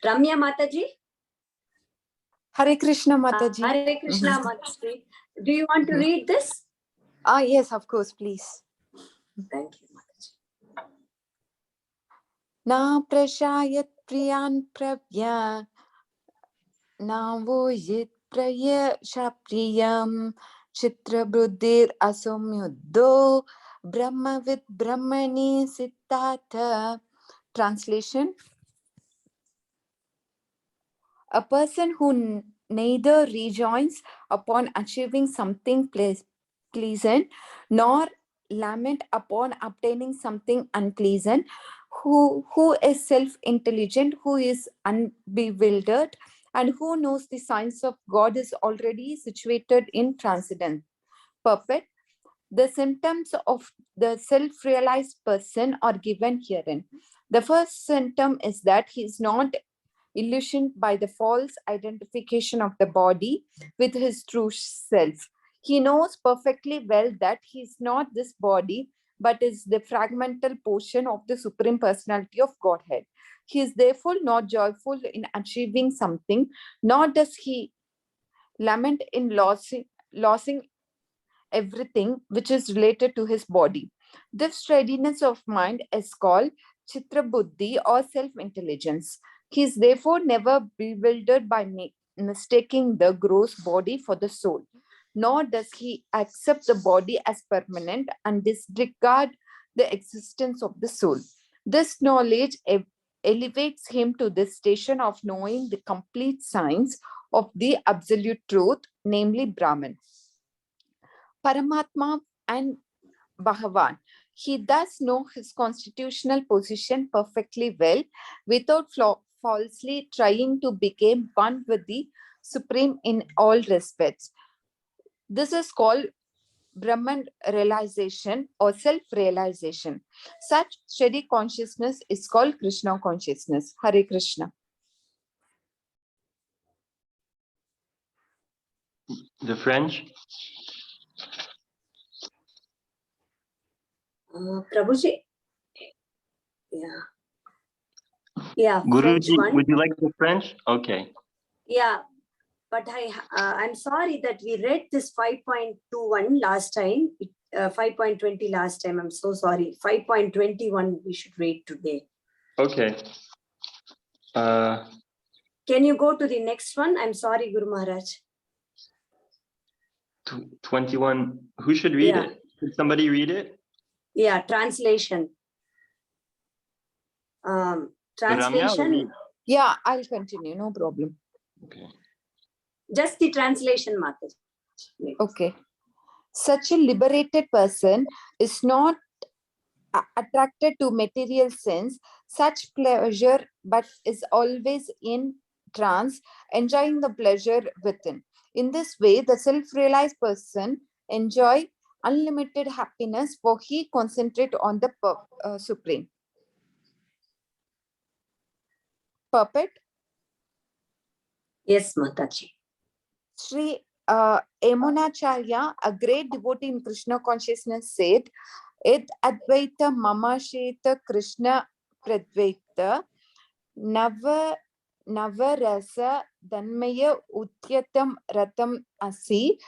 Ramya Mataji? Hare Krishna Mataji. Hare Krishna Mataji. Do you want to read this? Yes, of course, please. Thank you, Mataji. Na prashayat priyan pravya, na vojit praya shapriyam, chitra buddhir asomyuddho, brahmavid brahmani siddhata. Translation: a person who neither rejoins upon achieving something pleasant nor lament upon obtaining something unpleasant, who is self-intelligent, who is unbewildered, and who knows the signs of God, is already situated in transcendent. Perfect. The symptoms of the self-realized person are given herein. The first symptom is that he is not illusioned by the false identification of the body with his true self. He knows perfectly well that he is not this body, but is the fragmental portion of the Supreme Personality of Godhead. He is therefore not joyful in achieving something, nor does he lament in losing everything which is related to his body. This steadiness of mind is called Chitra Buddhi or self-intelligence. He is therefore never bewildered by mistaking the gross body for the soul, nor does he accept the body as permanent and disregard the existence of the soul. This knowledge elevates him to the station of knowing the complete science of the absolute truth, namely Brahman, Paramatma and Bhagavad. He thus knows his constitutional position perfectly well without falsely trying to become one with the Supreme in all respects. This is called Brahman realization or self-realization. Such steady consciousness is called Krishna consciousness. Hare Krishna. The French? Prabhuji? Yeah, French Guruji, one. would you like the French? Okay. Yeah, but I'm sorry that we read this 5.21 last time, 5.20 last time. I'm so sorry. 5.21 we should read today. Okay. Can you go to the next one? I'm sorry, Guru Maharaj. 21. Who should read it? Should somebody read it? Yeah, translation. Translation. Yeah, I'll continue. No problem. Okay. Just the translation, Mata. Okay. Such a liberated person is not attracted to material sense, such pleasure, but is always in trance, enjoying the pleasure within. In this way, the self-realized person enjoy unlimited happiness, for he concentrate on the Supreme. Perfect? Yes, Mataji. Sri Emunacharya, a great devotee in Krishna consciousness, said, Ed Advaita Mama Sheta Krishna Pradvaita Navarasa Danmaya Utyatam Ratam Asi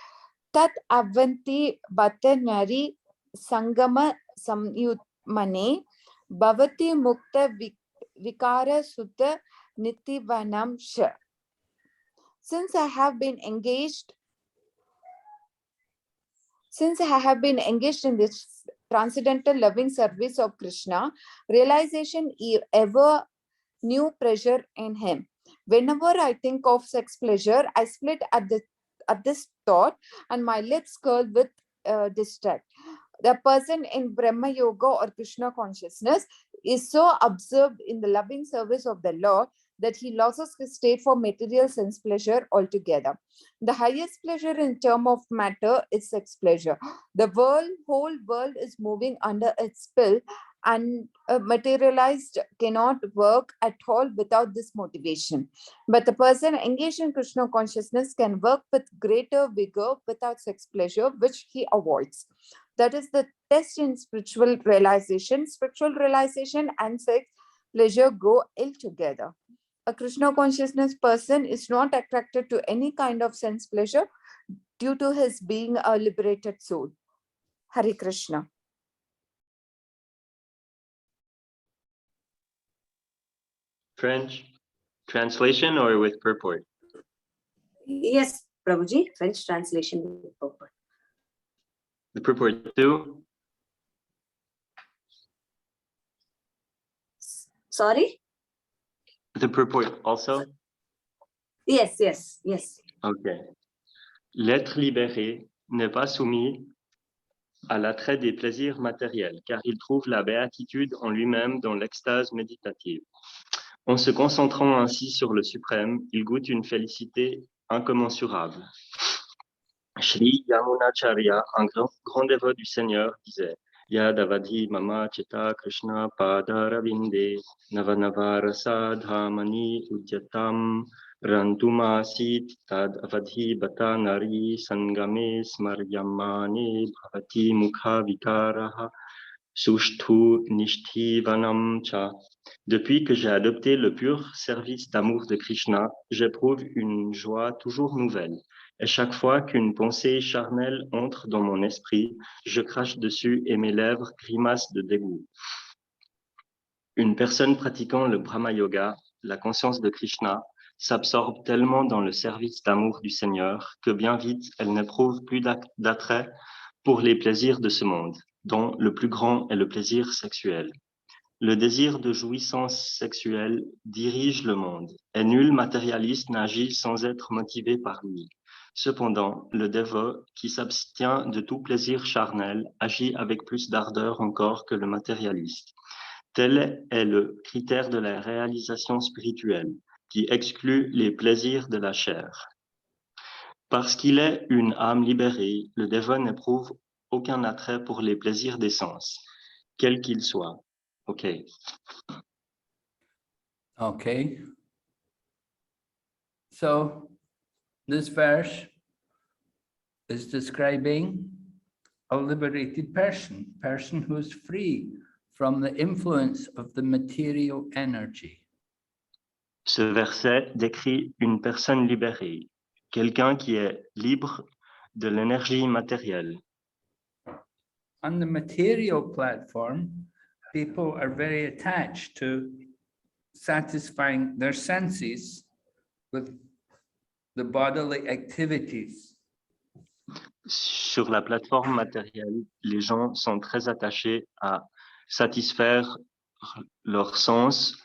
Tat Avanti Batanari Sangama Samyutmane Bhavati Mukta Vikara Sutta Nitivanam Sha. Since I have been engaged in this transcendental loving service of Krishna, realization ever new pleasure in him. Whenever I think of sex pleasure, I split at this thought, and my lips curl with distress. The person in Brahma Yoga or Krishna consciousness is so absorbed in the loving service of the Lord that he loses his state for material sense pleasure altogether. The highest pleasure in term of matter is sex pleasure. The whole world is moving under its spell, and materialized cannot work at all without this motivation. But the person engaged in Krishna consciousness can work with greater vigor without sex pleasure, which he avoids. That is the test in spiritual realization. Spiritual realization and sex pleasure go ill together. A Krishna consciousness person is not attracted to any kind of sense pleasure due to his being a liberated soul. Hare Krishna. French translation or with purport? Yes, Prabhuji, French translation with purport. The purport too? Sorry? The purport also? Yes, yes, yes. Okay. L'être libéré n'est pas soumis à l'attrait des plaisirs matériels, car il trouve la béatitude en lui-même dans l'extase méditative. En se concentrant ainsi sur le suprême, il goûte une félicité incommensurable. Shri Yamunacharya, un grand dévot du Seigneur, disait Yadavadhi mama chita Krishna padaravinde navanavara sadhamani ujjatam rantumasit tad avadhi bata nari sangame smaryamane bhavati mukha vikaraha sushtu nishtivanam cha. Depuis que j'ai adopté le pur service d'amour de Krishna, j'éprouve une joie toujours nouvelle. Et chaque fois qu'une pensée charnelle entre dans mon esprit, je crache dessus et mes lèvres grimacent de dégoût. Une personne pratiquant le Brahma Yoga, la conscience de Krishna, s'absorbe tellement dans le service d'amour du Seigneur que bien vite, elle n'éprouve plus d'attrait pour les plaisirs de ce monde, dont le plus grand est le plaisir sexuel. Le désir de jouissance sexuelle dirige le monde, et nul matérialiste n'agit sans être motivé par lui. Cependant, le dévot qui s'abstient de tout plaisir charnel agit avec plus d'ardeur encore que le matérialiste. Tel est le critère de la réalisation spirituelle, qui exclut les plaisirs de la chair. Parce qu'il est une âme libérée, le dévot n'éprouve aucun attrait pour les plaisirs des sens, quels qu'ils soient. Okay. Okay. So this verse is describing a liberated person who is free from the influence of the material energy. Ce verset décrit une personne libérée, quelqu'un qui est libre de l'énergie matérielle. On the material platform, people are very attached to satisfying their senses with the bodily activities. Sur la plateforme matérielle, les gens sont très attachés à satisfaire leurs sens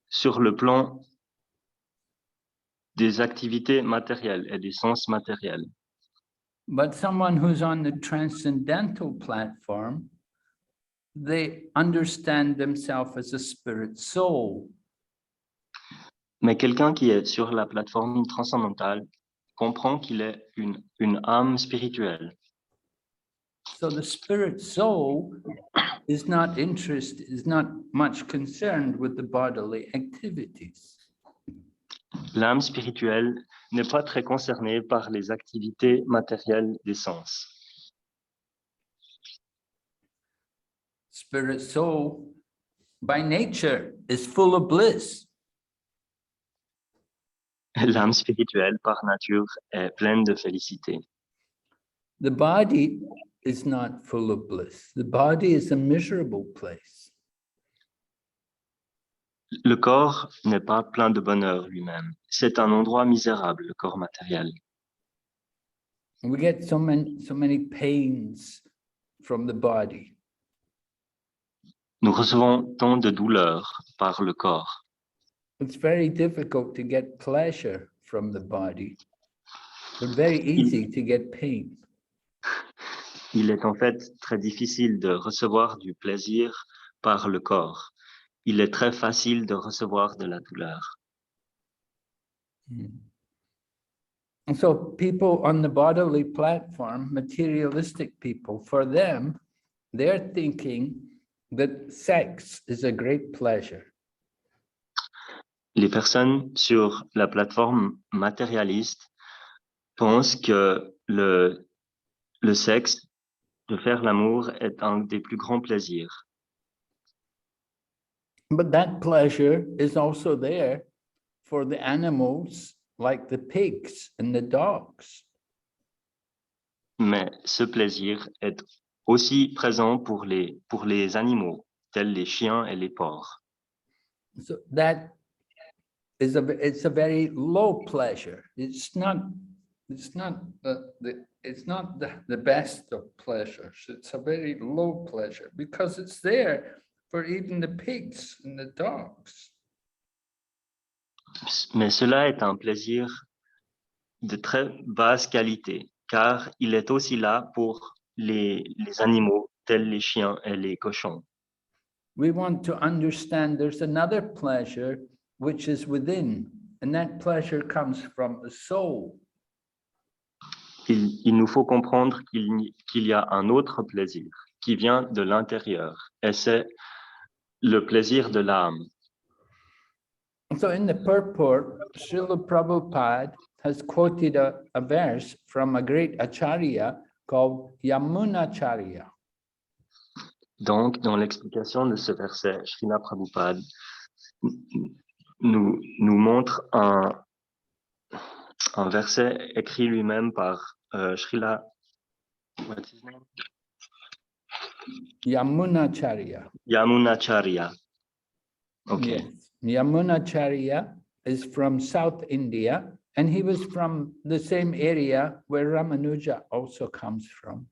sur le plan des activités matérielles et des sens matériels. But someone who's on the transcendental platform, they understand themselves as a spirit soul. Mais quelqu'un qui est sur la plateforme transcendantale comprend qu'il est une âme spirituelle. So the spirit soul is not much concerned with the bodily activities. L'âme spirituelle n'est pas très concernée par les activités matérielles des sens. Spirit soul, by nature, is full of bliss. L'âme spirituelle, par nature, est pleine de félicité. The body is not full of bliss. The body is a miserable place. Le corps n'est pas plein de bonheur lui-même. C'est un endroit misérable, le corps matériel. We get so many pains from the body. Nous recevons tant de douleurs par le corps. It's very difficult to get pleasure from the body, but very easy to get pain. Il est en fait très difficile de recevoir du plaisir par le corps. Il est très facile de recevoir de la douleur. And so people on the bodily platform, materialistic people, for them, they're thinking that sex is a great pleasure. Les personnes sur la plateforme matérialiste pensent que le sexe, de faire l'amour, est un des plus grands plaisirs. But that pleasure is also there for the animals like the pigs and the dogs. Mais ce plaisir est aussi présent pour les animaux, tels les chiens et les porcs. So that is it's a very low pleasure. It's not the best of pleasures. It's a very low pleasure because it's there for even the pigs and the dogs. Mais cela est un plaisir de très basse qualité, car il est aussi là pour les animaux, tels les chiens et les cochons. We want to understand there's another pleasure which is within, and that pleasure comes from the soul. Il nous faut comprendre qu'il y a un autre plaisir qui vient de l'intérieur, et c'est le plaisir de l'âme. So in the purport, Srila Prabhupada has quoted a verse from a great acharya called Yamunacharya. Donc, dans l'explication de ce verset, Srila Prabhupada nous montre un verset écrit lui-même par Srila what's his name? Yamunacharya. Yamunacharya. Okay. Yes. Yamunacharya is from South India, and he was from the same area where Ramanuja also comes from.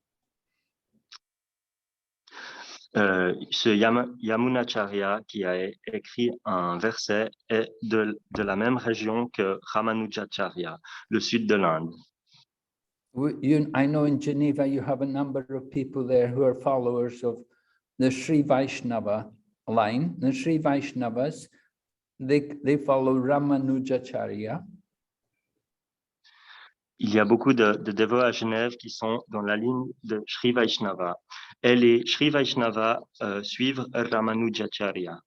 Ce Yamunacharya qui a écrit un verset est de la même région que Ramanujacharya, le sud de l'Inde. I know in Geneva you have a number of people there who are followers of the Sri Vaishnava line. The Sri Vaishnavas, they follow Ramanujacharya. Il y a beaucoup de dévots à Genève qui sont dans la ligne de Sri Vaishnava. Et les Sri Vaishnava suivent Ramanujacharya.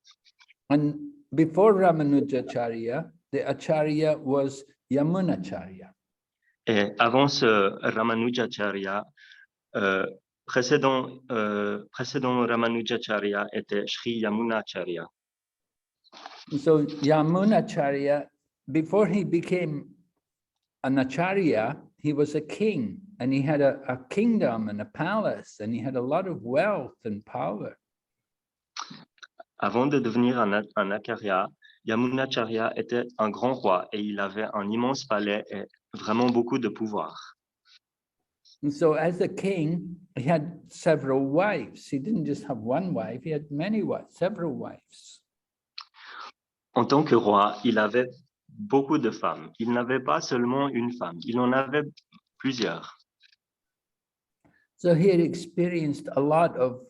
And before Ramanujacharya, the Acharya was Yamunacharya. Et avant ce Ramanujacharya, précédent Ramanujacharya était Sri Yamunacharya. So Yamunacharya, before he became an Acharya, he was a king, and he had a kingdom and a palace, and he had a lot of wealth and power. Avant de devenir un Acharya, Yamunacharya était un grand roi et il avait un immense palais et vraiment beaucoup de pouvoir. And so as a king, he had several wives. He didn't just have one wife, he had many wives, several wives. En tant que roi, il avait beaucoup de femmes. Il n'avait pas seulement une femme, il en avait plusieurs. So he had experienced a lot of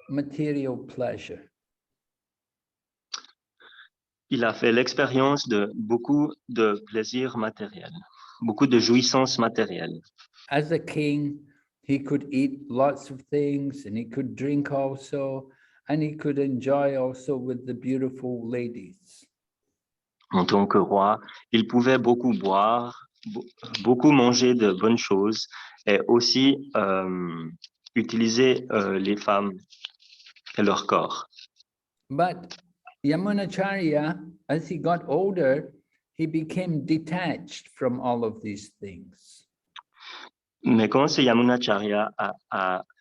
material pleasure. Il a fait l'expérience de beaucoup de plaisirs matériels, beaucoup de jouissances matérielles. As a king, he could eat lots of things, and he could drink also, and he could enjoy also with the beautiful ladies. En tant que roi, il pouvait beaucoup boire, beaucoup manger de bonnes choses et aussi utiliser les femmes et leur corps. But Yamunacharya, as he got older, he became detached from all of these things. Mais quand ce Yamunacharya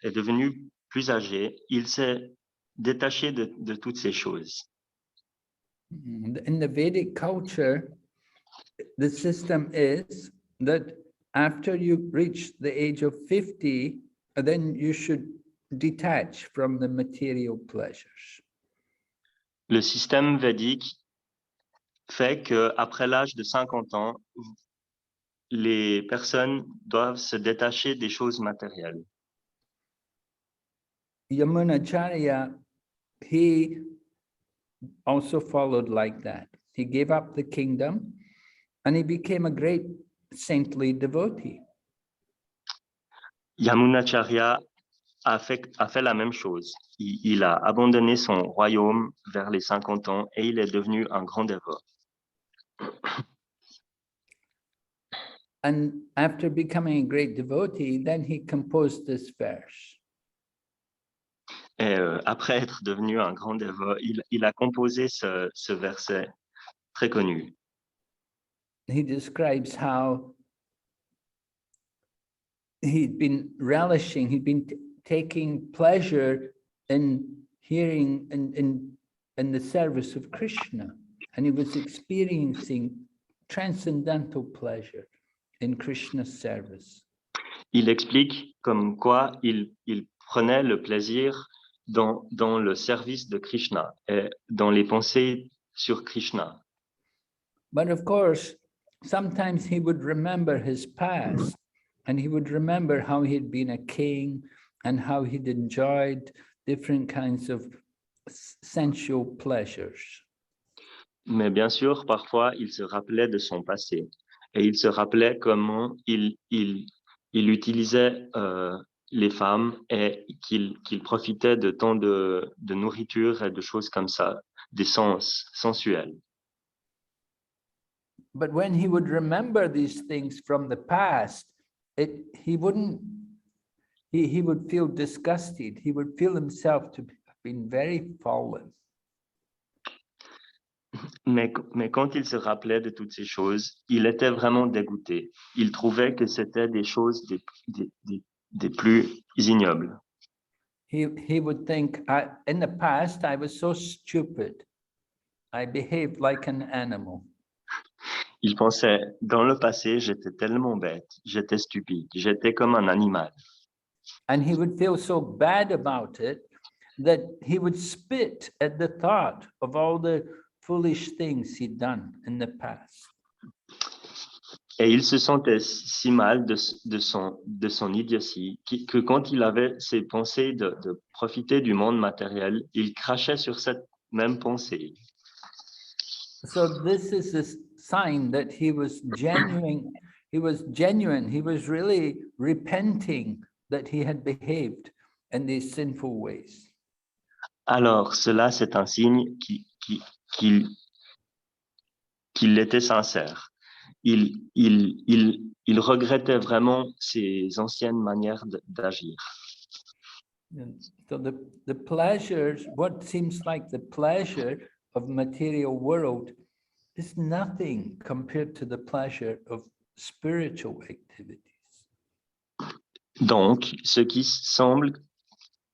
est devenu plus âgé, il s'est détaché de toutes ces choses. In the Vedic culture, the system is that after you reach the age of 50, then you should detach from the material pleasures. Le système védique fait qu'après l'âge de 50 ans, les personnes doivent se détacher des choses matérielles. Yamunacharya, he also followed like that. He gave up the kingdom and he became a great saintly devotee. Yamunacharya a fait la même chose. Il a abandonné son royaume vers les 50 ans et il est devenu un grand dévot. And after becoming a great devotee, then he composed this verse. Et après être devenu un grand dévot, il a composé ce verset très connu. he describes how he'd been relishing, he'd been taking pleasure in hearing in the service of Krishna, and he was experiencing transcendental pleasure in Krishna's service. Il explique comme quoi il prenait le plaisir dans le service de Krishna et dans les pensées sur Krishna. But of course, sometimes he would remember his past, and he would remember how he'd been a king and how he'd enjoyed different kinds of sensual pleasures. Mais bien sûr, parfois, il se rappelait de son passé et il se rappelait comment il utilisait les femmes et qu'il profitait de tant de nourriture et de choses comme ça, des sens sensuels. But when he would remember these things from the past, he would feel disgusted. He would feel himself to have been very fallen. Mais quand il se rappelait de toutes ces choses, il était vraiment dégoûté. Il trouvait que c'était des choses des plus ignobles. He would think, in the past, I was so stupid. I behaved like an animal. Il pensait, dans le passé, j'étais tellement bête, j'étais stupide, j'étais comme un animal. And he would feel so bad about it that he would spit at the thought of all the foolish things he'd done in the past. Et il se sentait si mal de son idiotie que quand il avait ces pensées de profiter du monde matériel, il crachait sur cette même pensée. So this is a sign that he was genuine. He was genuine. He was really repenting that he had behaved in these sinful ways. Alors, cela, c'est un signe qu'il était sincère. Il regrettait vraiment ses anciennes manières d'agir. And so the pleasures, what seems like the pleasure of material world is nothing compared to the pleasure of spiritual activities. Donc, ce qui semble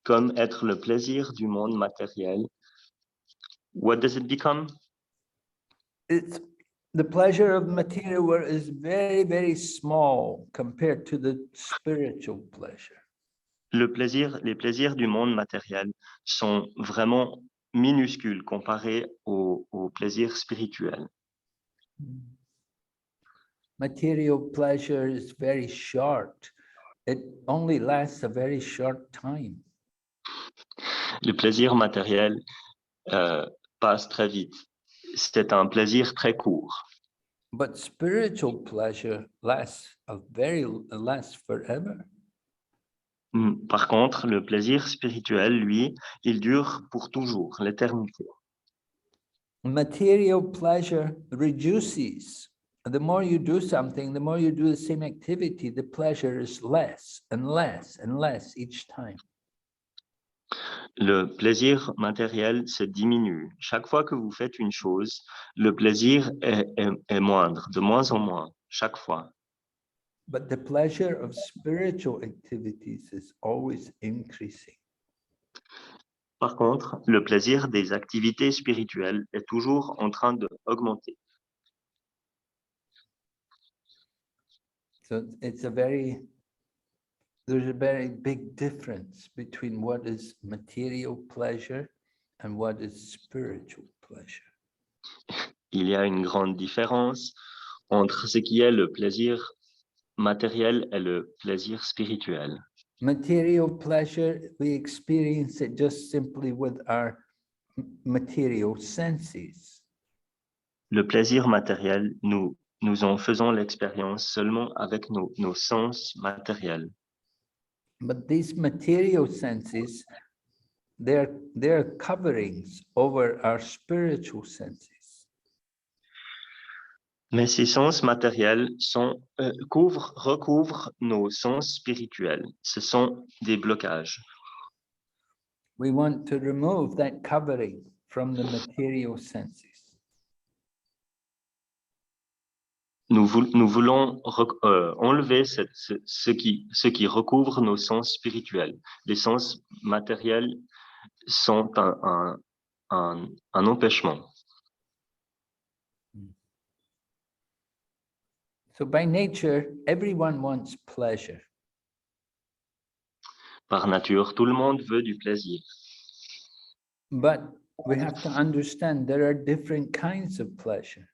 comme être le plaisir du monde matériel, what does it become? It's the pleasure of material world is very, very small compared to the spiritual pleasure. Les plaisirs du monde matériel sont vraiment minuscules comparés au plaisir spirituel. Material pleasure is very short. It only lasts a very short time. Le plaisir matériel passe très vite. C'est un plaisir très court. But spiritual pleasure lasts forever. Par contre, le plaisir spirituel, lui, il dure pour toujours, l'éternité. Material pleasure reduces. The more you do something, the more you do the same activity, the pleasure is less and less and less each time. Le plaisir matériel se diminue. Chaque fois que vous faites une chose, le plaisir est moindre, de moins en moins, chaque fois. But the pleasure of spiritual activities is always increasing. Par contre, le plaisir des activités spirituelles est toujours en train d'augmenter. So there's a very big difference between what is material pleasure and what is spiritual pleasure. Il y a une grande différence entre ce qui est le plaisir matériel et le plaisir spirituel. Material pleasure, we experience it just simply with our material senses. Le plaisir matériel, nous en faisons l'expérience seulement avec nos sens matériels. But these material senses, they're coverings over our spiritual senses. Mais ces sens matériels recouvrent nos sens spirituels. Ce sont des blocages. We want to remove that covering from the material senses. nous voulons enlever ce qui recouvre nos sens spirituels. Les sens matériels sont un empêchement. So by nature, everyone wants pleasure. Par nature, tout le monde veut du plaisir. But we have to understand there are different kinds of pleasure.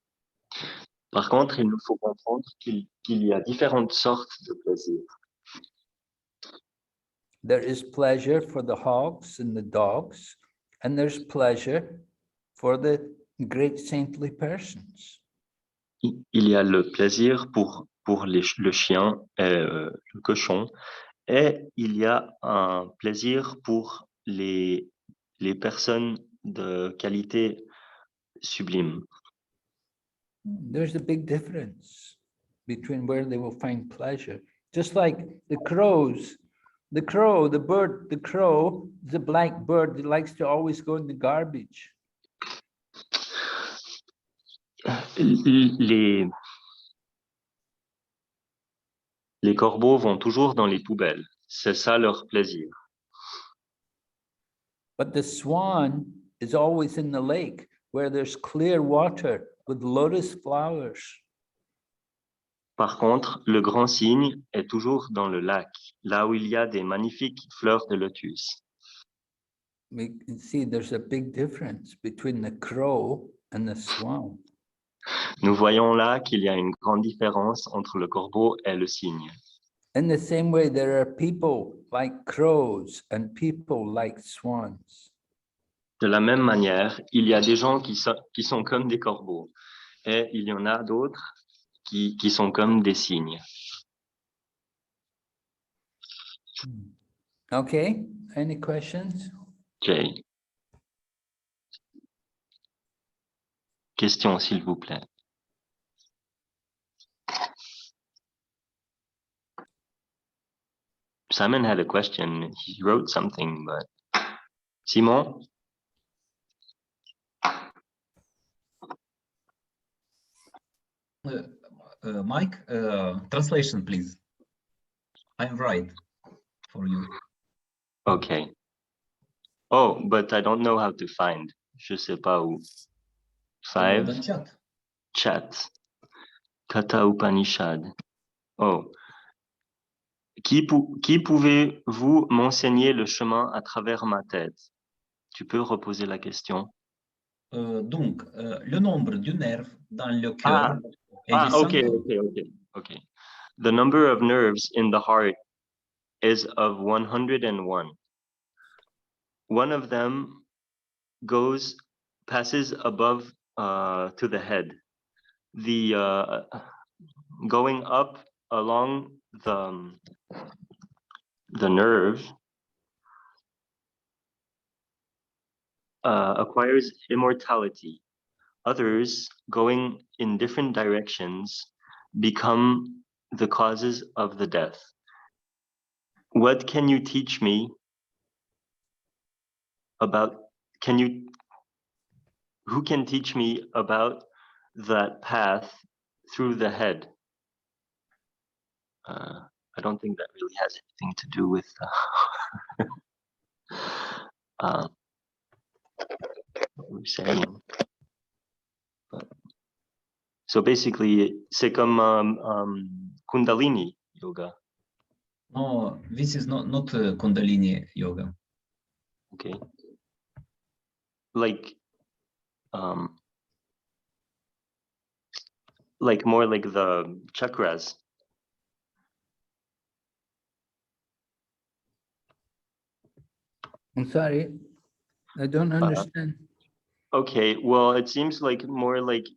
Par contre, il nous faut comprendre qu'il y a différentes sortes de plaisir. There is pleasure for the hogs and the dogs, and there's pleasure for the great saintly persons. Il y a le plaisir pour le chien et le cochon, et il y a un plaisir pour les personnes de qualité sublime. There's a big difference between where they will find pleasure. Just like the crows, the crow is a black bird that likes to always go in the garbage. Les corbeaux vont toujours dans les poubelles. C'est ça leur plaisir. But the swan is always in the lake where there's clear water with lotus flowers. Par contre, le grand cygne est toujours dans le lac, là où il y a des magnifiques fleurs de lotus. We can see there's a big difference between the crow and the swan. Nous voyons là qu'il y a une grande différence entre le corbeau et le cygne. In the same way, there are people like crows and people like swans. De la même manière, il y a des gens qui sont comme des corbeaux et il y en a d'autres qui sont comme des cygnes. Okay, any questions? Jay. Question, s'il vous plaît. Simon had a question. He wrote something, but Simon? Mike, translation, please. I'm right for you. Okay. Oh, but I don't know how to find. Je sais pas où. 5. Dans chat. Chat. Katha Upanishad. Oh. Qui pouvez-vous m'enseigner le chemin à travers ma tête? Tu peux reposer la question? Donc, le nombre de nerfs dans le cœur est de Okay, 100. okay. The number of nerves in the heart is of 101. One of them passes above to the head. The going up along the nerve acquires immortality. Others, going in different directions, become the causes of the death. What can you teach me about, who can teach me about that path through the head? I don't think that really has anything to do with what we're saying. But, so basically, c'est comme Kundalini yoga. No, this is not Kundalini yoga. Okay. Like more like the chakras. I'm sorry, I don't understand. Okay, well, it seems like more like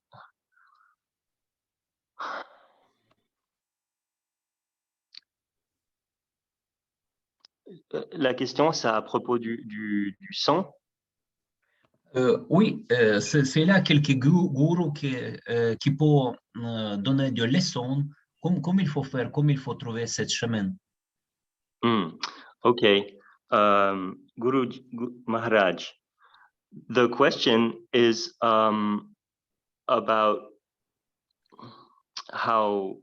la question, c'est à propos du sang. Oui, c'est là quelques gourous qui peuvent donner des leçons comme il faut faire, comme il faut trouver ce chemin. Okay, Guru Maharaj, the question is about how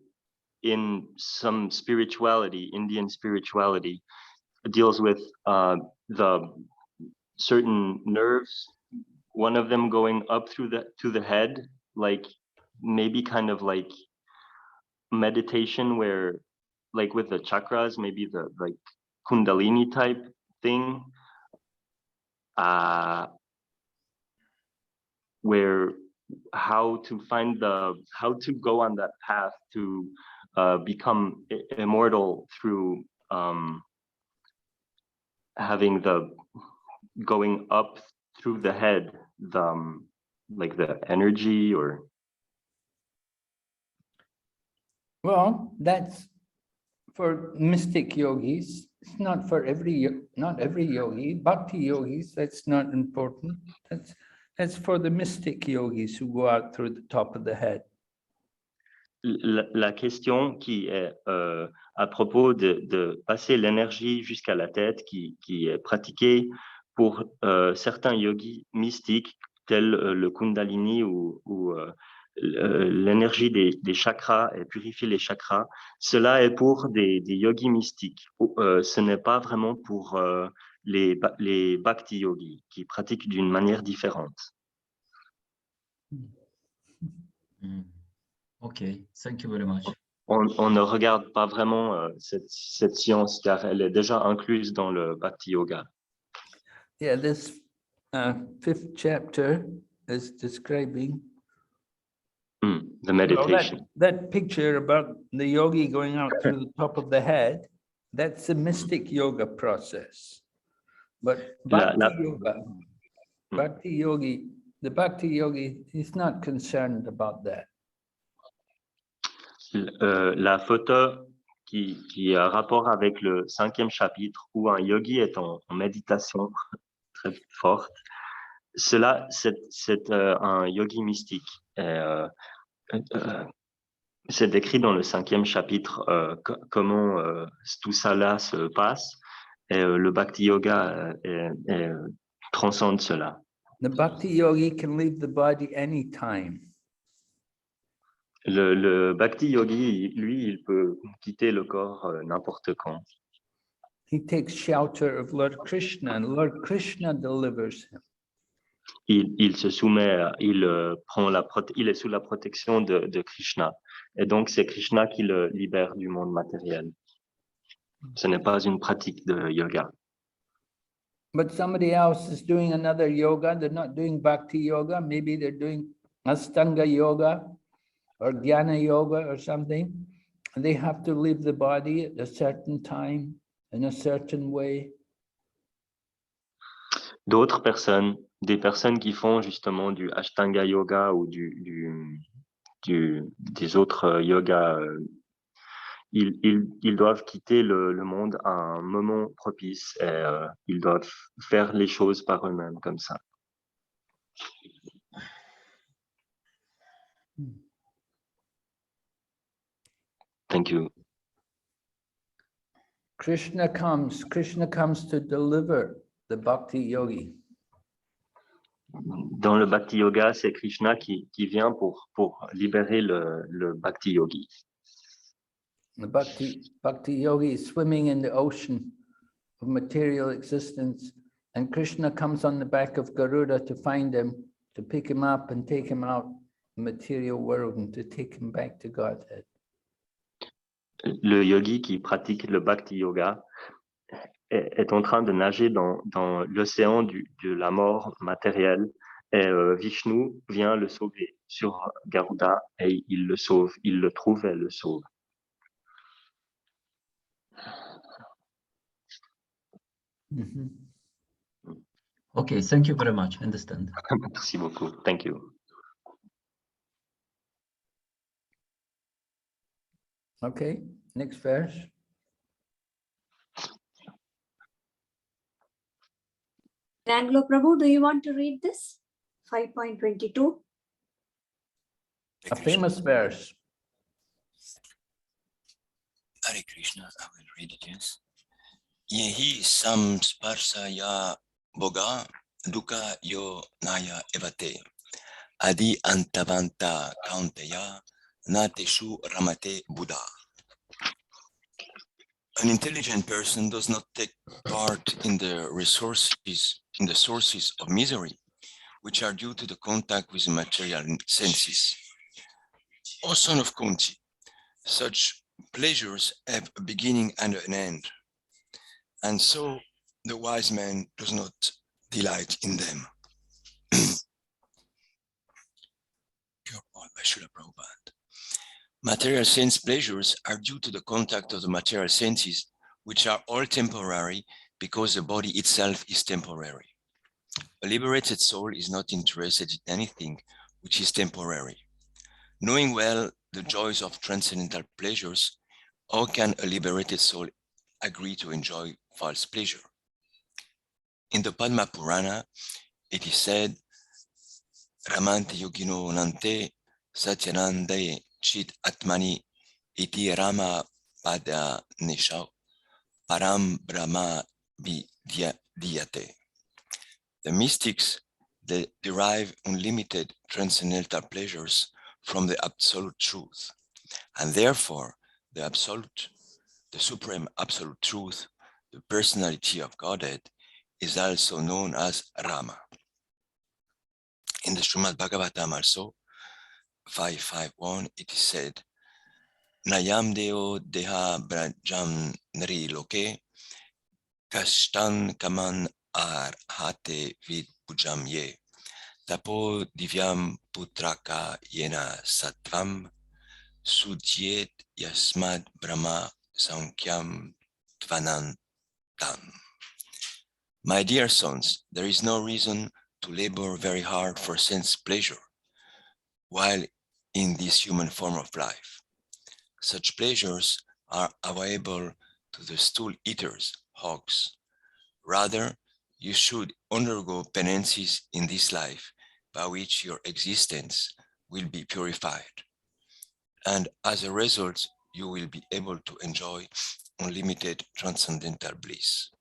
in some spirituality, Indian spirituality, deals with the certain nerves, one of them going up through to the head, like maybe kind of like meditation where like with the chakras, maybe the like Kundalini type thing, where how to go on that path to become immortal through having the going up through the head, like the energy or. Well, that's for mystic yogis. It's not for not every yogi. Bhakti yogis, that's not important. That's for the mystic yogis who go out through the top of the head. La question qui est à propos de passer l'énergie jusqu'à la tête, qui est pratiquée pour certains yogis mystiques, tels le Kundalini ou l'énergie des chakras et purifier les chakras, cela est pour des yogis mystiques. Ce n'est pas vraiment pour les bhakti yogis qui pratiquent d'une manière différente. Ok, thank you very much. On ne regarde pas vraiment cette science car elle est déjà incluse dans le Bhakti Yoga. Yeah, this 5th chapter is describing The meditation. That picture about the yogi going out through the top of the head, that's the mystic yoga process. But Bhakti yoga, the Bhakti yogi is not concerned about that. La photo qui a rapport avec le 5e chapitre où un yogi est en méditation très forte, cela c'est un yogi mystique. C'est décrit dans le 5e chapitre comment tout ça là se passe et le Bhakti Yoga transcende cela. The Bhakti yogi can leave the body anytime. Le Bhakti Yogi, lui, il peut quitter le corps n'importe quand. He takes shelter of Lord Krishna, and Lord Krishna delivers him. Il se soumet, il est sous la protection de Krishna. Et donc, c'est Krishna qui le libère du monde matériel. Ce n'est pas une pratique de yoga. But somebody else is doing another yoga. They're not doing Bhakti yoga. Maybe they're doing Astanga yoga or Jnana yoga or something. And they have to leave the body at a certain time in a certain way. D'autres personnes, des personnes qui font justement du Ashtanga yoga ou des autres yogas, ils doivent quitter le monde à un moment propice et ils doivent faire les choses par eux-mêmes comme ça. Thank you. Krishna comes to deliver the Bhakti yogi. Dans le Bhakti Yoga, c'est Krishna qui vient pour libérer le Bhakti Yogi. The Bhakti yogi is swimming in the ocean of material existence, and Krishna comes on the back of Garuda to find him, to pick him up and take him out the material world and to take him back to Godhead. Le yogi qui pratique le Bhakti Yoga est en train de nager dans l'océan de la mort matérielle et Vishnu vient le sauver sur Garuda et il le sauve, il le trouve et le sauve. Mm-hmm. Okay, thank you very much. Understand. Merci beaucoup. Thank you. Okay, next verse. Anglo Prabhu, do you want to read this? 5.22. A famous verse. Hare Krishna, I will read it, yes. Yehi samsparsaya boga dukkha yo naya evate adi antavanta kaunteya nateshu ramate Buddha. An intelligent person does not take part in the sources of misery, which are due to the contact with the material senses. O son of Kunti, such pleasures have a beginning and an end, and so the wise man does not delight in them. Pure Paul by Srila Prabhupada. Material sense pleasures are due to the contact of the material senses, which are all temporary because the body itself is temporary. A liberated soul is not interested in anything which is temporary. Knowing well the joys of transcendental pleasures, how can a liberated soul agree to enjoy false pleasure? In the Padma Purana, it is said, Ramante yogino nante satyanande chit atmani iti rama pada nishau param brahma diyate. The mystics, they derive unlimited transcendental pleasures from the absolute truth, and therefore the supreme absolute truth, the personality of Godhead, is also known as Rama. In the Srimad Bhagavatam also, 5.5.1, it is said, Nayam deo deha brajam nari loke, kashtan kaman arhate vid pujam ye, tapo divyam putraka yena satvam, sudyet yasmad brahma sankyam tvanantam. My dear sons, there is no reason to labor very hard for sense pleasure while in this human form of life. Such pleasures are available to the stool eaters, hogs. Rather, you should undergo penances in this life by which your existence will be purified. And as a result, you will be able to enjoy unlimited transcendental bliss.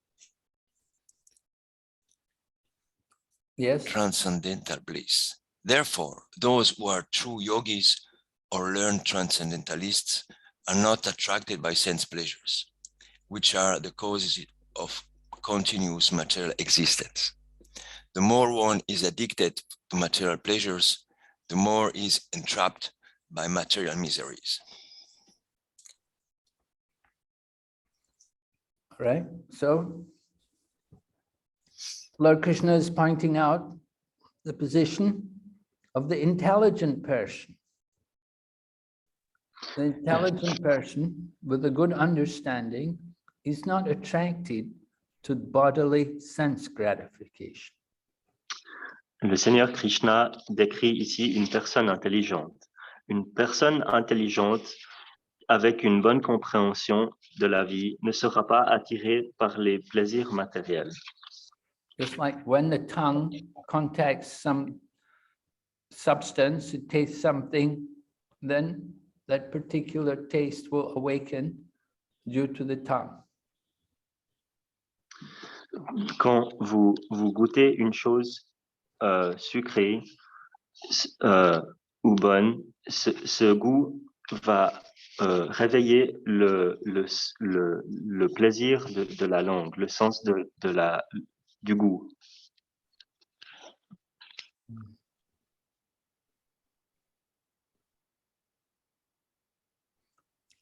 Yes. Transcendental bliss. Therefore, those who are true yogis or learned transcendentalists are not attracted by sense pleasures, which are the causes of continuous material existence. The more one is addicted to material pleasures, the more is entrapped by material miseries. Right? So Lord Krishna is pointing out the position of the intelligent person. The intelligent person with a good understanding is not attracted to bodily sense gratification. Le Seigneur Krishna décrit ici une personne intelligente. Une personne intelligente avec une bonne compréhension de la vie ne sera pas attirée par les plaisirs matériels. Just like when the tongue contacts some substance, it tastes something, then that particular taste will awaken due to the tongue. Quand vous goûtez une chose sucrée ou bonne, ce goût va réveiller le plaisir de la langue, le sens du goût.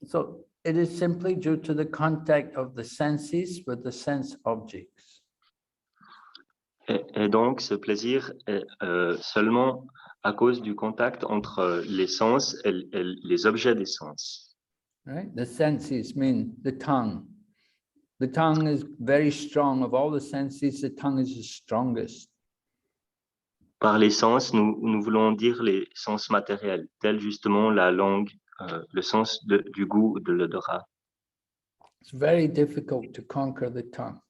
So it is simply due to the contact of the senses with the sense objects. Et donc, ce plaisir est seulement à cause du contact entre les sens et les objets des sens. Right? The senses mean the tongue. The tongue is very strong. Of all the senses, the tongue is the strongest. Par les sens, nous voulons dire les sens matériels, tels justement la langue, le sens du goût, de l'odorat. It's very difficult to conquer the tongue.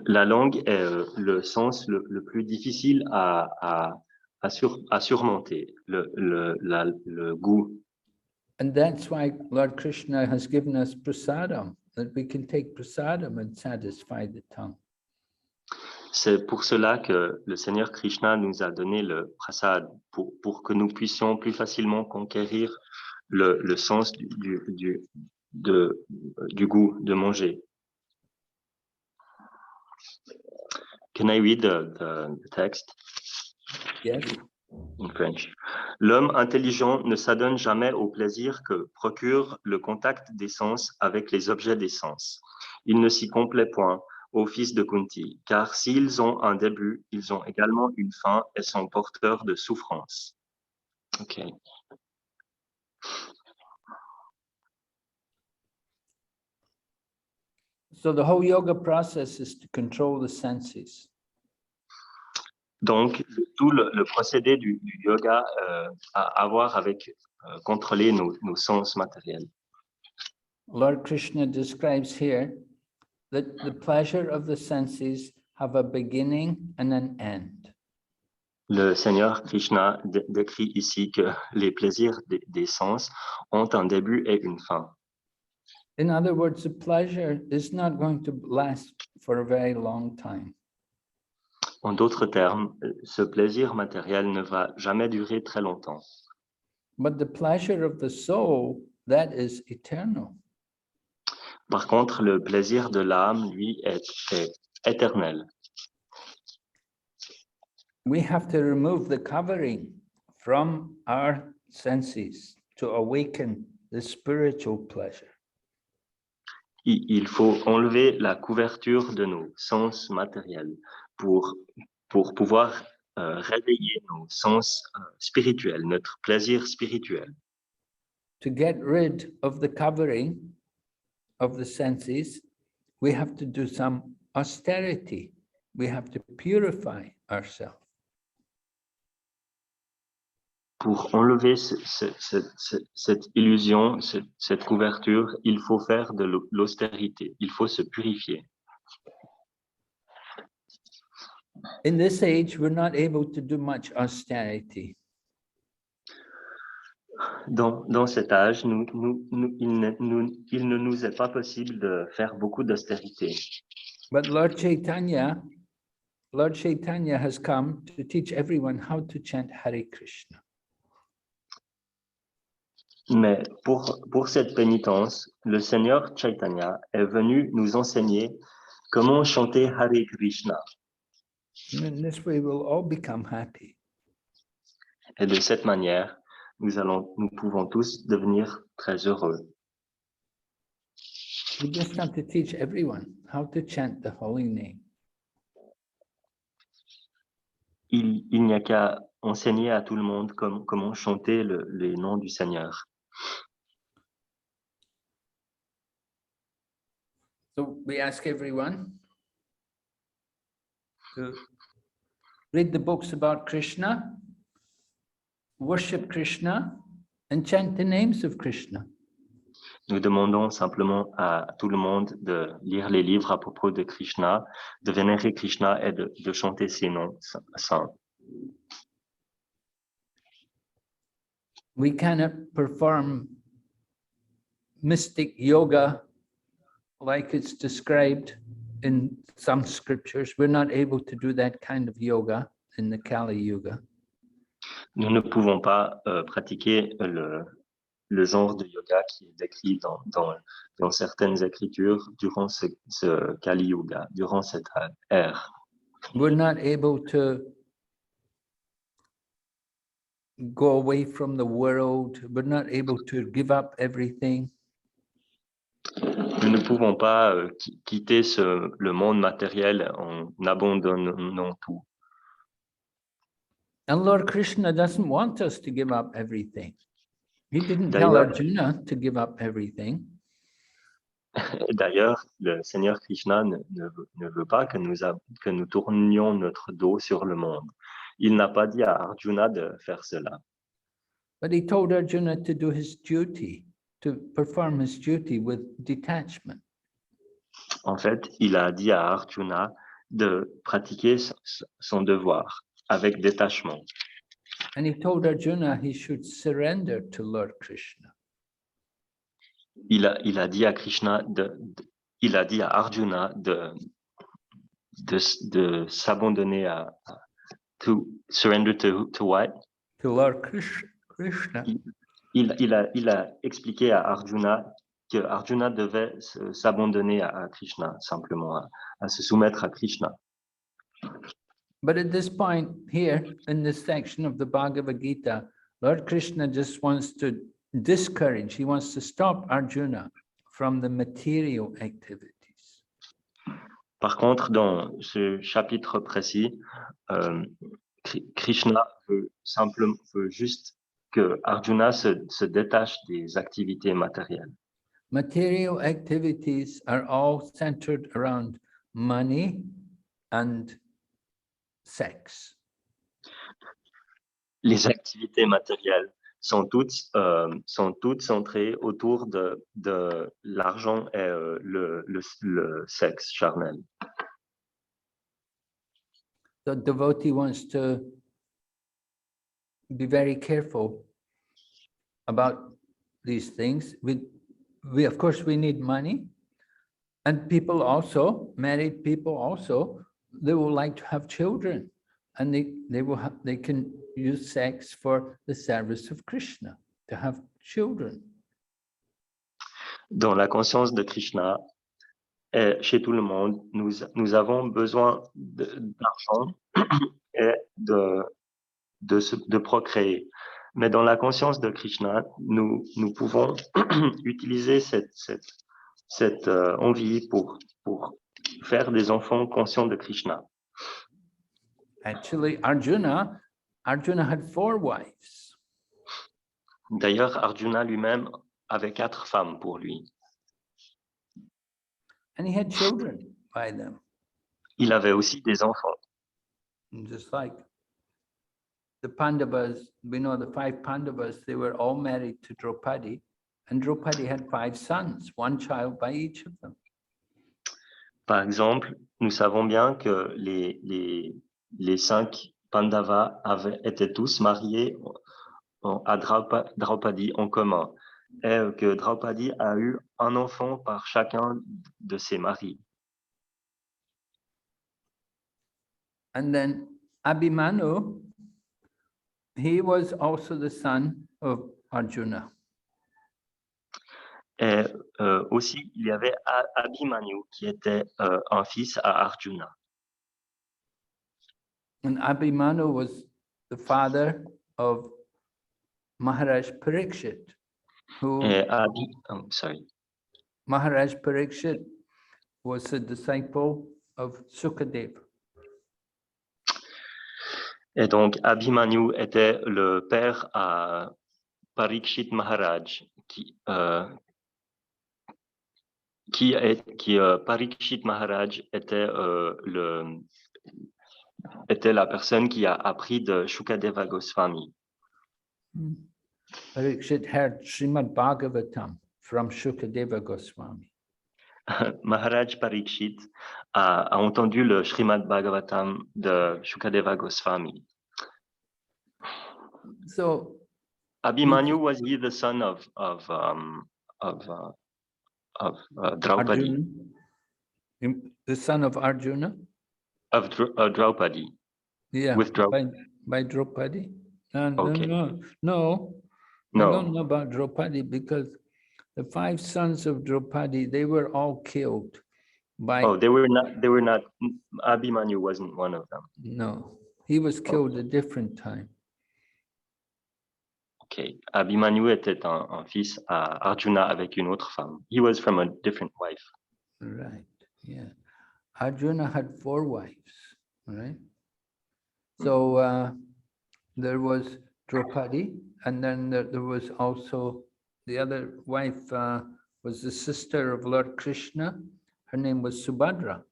La langue est le sens le plus difficile à surmonter, le goût. And that's why Lord Krishna has given us prasadam, that we can take prasadam and satisfy the tongue. C'est pour cela que le Seigneur Krishna nous a donné le prasad, pour que nous puissions plus facilement conquérir le sens du goût de manger. Can I read the text Yes. in French? L'homme intelligent ne s'adonne jamais au plaisir que procure le contact des sens avec les objets des sens. Il ne s'y complaît point, ô fils de Kunti, car s'ils ont un début, ils ont également une fin et sont porteurs de souffrance. Okay. So the whole yoga process is to control the senses. Donc, tout le procédé du yoga a à voir avec contrôler nos sens matériels. Lord Krishna describes here that the pleasure of the senses have a beginning and an end. Le Seigneur Krishna décrit ici que les plaisirs des sens ont un début et une fin. In other words, the pleasure is not going to last for a very long time. En d'autres termes, ce plaisir matériel ne va jamais durer très longtemps. But the pleasure of the soul, that is eternal. Par contre, le plaisir de l'âme, lui, est éternel. We have to remove the covering from our senses to awaken the spiritual pleasure. Il faut enlever la couverture de nos sens matériels pour pouvoir réveiller nos sens spirituels, notre plaisir spirituel. To get rid of the covering of the senses, we have to do some austerity. We have to purify ourselves. Pour enlever cette illusion, cette couverture, il faut faire de l'austérité, il faut se purifier. In this age, we're not able to do much austerity. Dans cet âge, il ne nous est pas possible de faire beaucoup d'austérité. But Lord Chaitanya has come to teach everyone how to chant Hare Krishna. Mais pour cette pénitence, le Seigneur Chaitanya est venu nous enseigner comment chanter Hare Krishna. And in this way, we'll all become happy. Et de cette manière, nous pouvons tous devenir très heureux. We just have to teach everyone how to chant the holy name. Il n'y a qu'à enseigner à tout le monde comment chanter les noms du Seigneur. So we ask everyone to read the books about Krishna, worship Krishna, and chant the names of Krishna. Nous demandons simplement à tout le monde de lire les livres à propos de Krishna, de vénérer Krishna et de chanter ses noms saints. We cannot perform mystic yoga like it's described in some scriptures. We're not able to do that kind of yoga in the Kali Yuga. Nous ne pouvons pas pratiquer le genre de yoga qui est décrit dans certaines écritures durant ce Kali Yuga, durant cette ère. We're not able to go away from the world. We're not able to give up everything. Nous ne pouvons pas quitter le monde matériel en abandonnant tout. And Lord Krishna doesn't want us to give up everything. He didn't tell Arjuna to give up everything. D'ailleurs, le Seigneur Krishna ne veut pas que nous tournions notre dos sur le monde. Il n'a pas dit à Arjuna de faire cela. But he told Arjuna to do his duty, to perform his duty with detachment. En fait, il a dit à Arjuna de pratiquer son devoir avec détachement. And he told Arjuna he should surrender to Lord Krishna. Il a dit à Krishna il a dit à Arjuna de s'abandonner to surrender to what? To Lord Krishna. Il a expliqué à Arjuna que Arjuna devait s'abandonner à Krishna, simplement, à se soumettre à Krishna. But at this point here, in this section of the Bhagavad Gita, Lord Krishna just wants to discourage, he wants to stop Arjuna from the material activities. Par contre, dans ce chapitre précis, Krishna veut juste que Arjuna se détache des activités matérielles. Material activities are all centered around money and sex. Les activités matérielles sont toutes centrées autour de l'argent et le sexe charnel. The devotee wants to be very careful about these things. We of course, we need money, and people also, married people also, they will like to have children, and they can use sex for the service of Krishna, to have children. Dans la conscience de Krishna, et chez tout le monde, nous avons besoin d'argent et de procréer. Mais dans la conscience de Krishna, nous pouvons utiliser cette envie pour faire des enfants conscients de Krishna. Actually, Arjuna had 4 wives. D'ailleurs, Arjuna lui-même avait 4 femmes pour lui. And he had children by them. Il avait aussi des enfants. And just like the Pandavas, we know the 5 Pandavas, they were all married to Draupadi, and Draupadi had 5 sons, 1 child by each of them. Par exemple, nous savons bien que les 5 Pandavas étaient tous mariés à Draupadi en commun, et que Draupadi a eu un enfant par chacun de ses maris. And then Abhimanyu, he was also the son of Arjuna. Et aussi, il y avait Abhimanyu qui était un fils à Arjuna. And Abhimanyu was the father of Maharaj Parikshit, who Maharaj Parikshit was a disciple of Sukadeva. Et donc, Abhimanyu était le père à Parikshit Maharaj, Parikshit Maharaj était la personne qui a appris de Shukadeva Goswami. Parikshit heard Srimad Bhagavatam from Shukadeva Goswami. Maharaj Parikshit a entendu le Srimad Bhagavatam de Shukadeva Goswami. So, Abhimanyu, was he the son of Draupadi? Arjuna, the son of Arjuna? Of Draupadi. Yeah, with by Draupadi. Okay. No, I don't know about Draupadi, because the 5 sons of Draupadi, they were all killed by. Oh, they were not. Abhimanyu wasn't one of them. No, he was killed a different time. Okay, Abhimanyu était un fils à Arjuna avec une autre femme. He was from a different wife. Right, yeah. Arjuna had 4 wives, right? So there was Draupadi, and then there was also the other wife was the sister of Lord Krishna. Her name was Subhadra.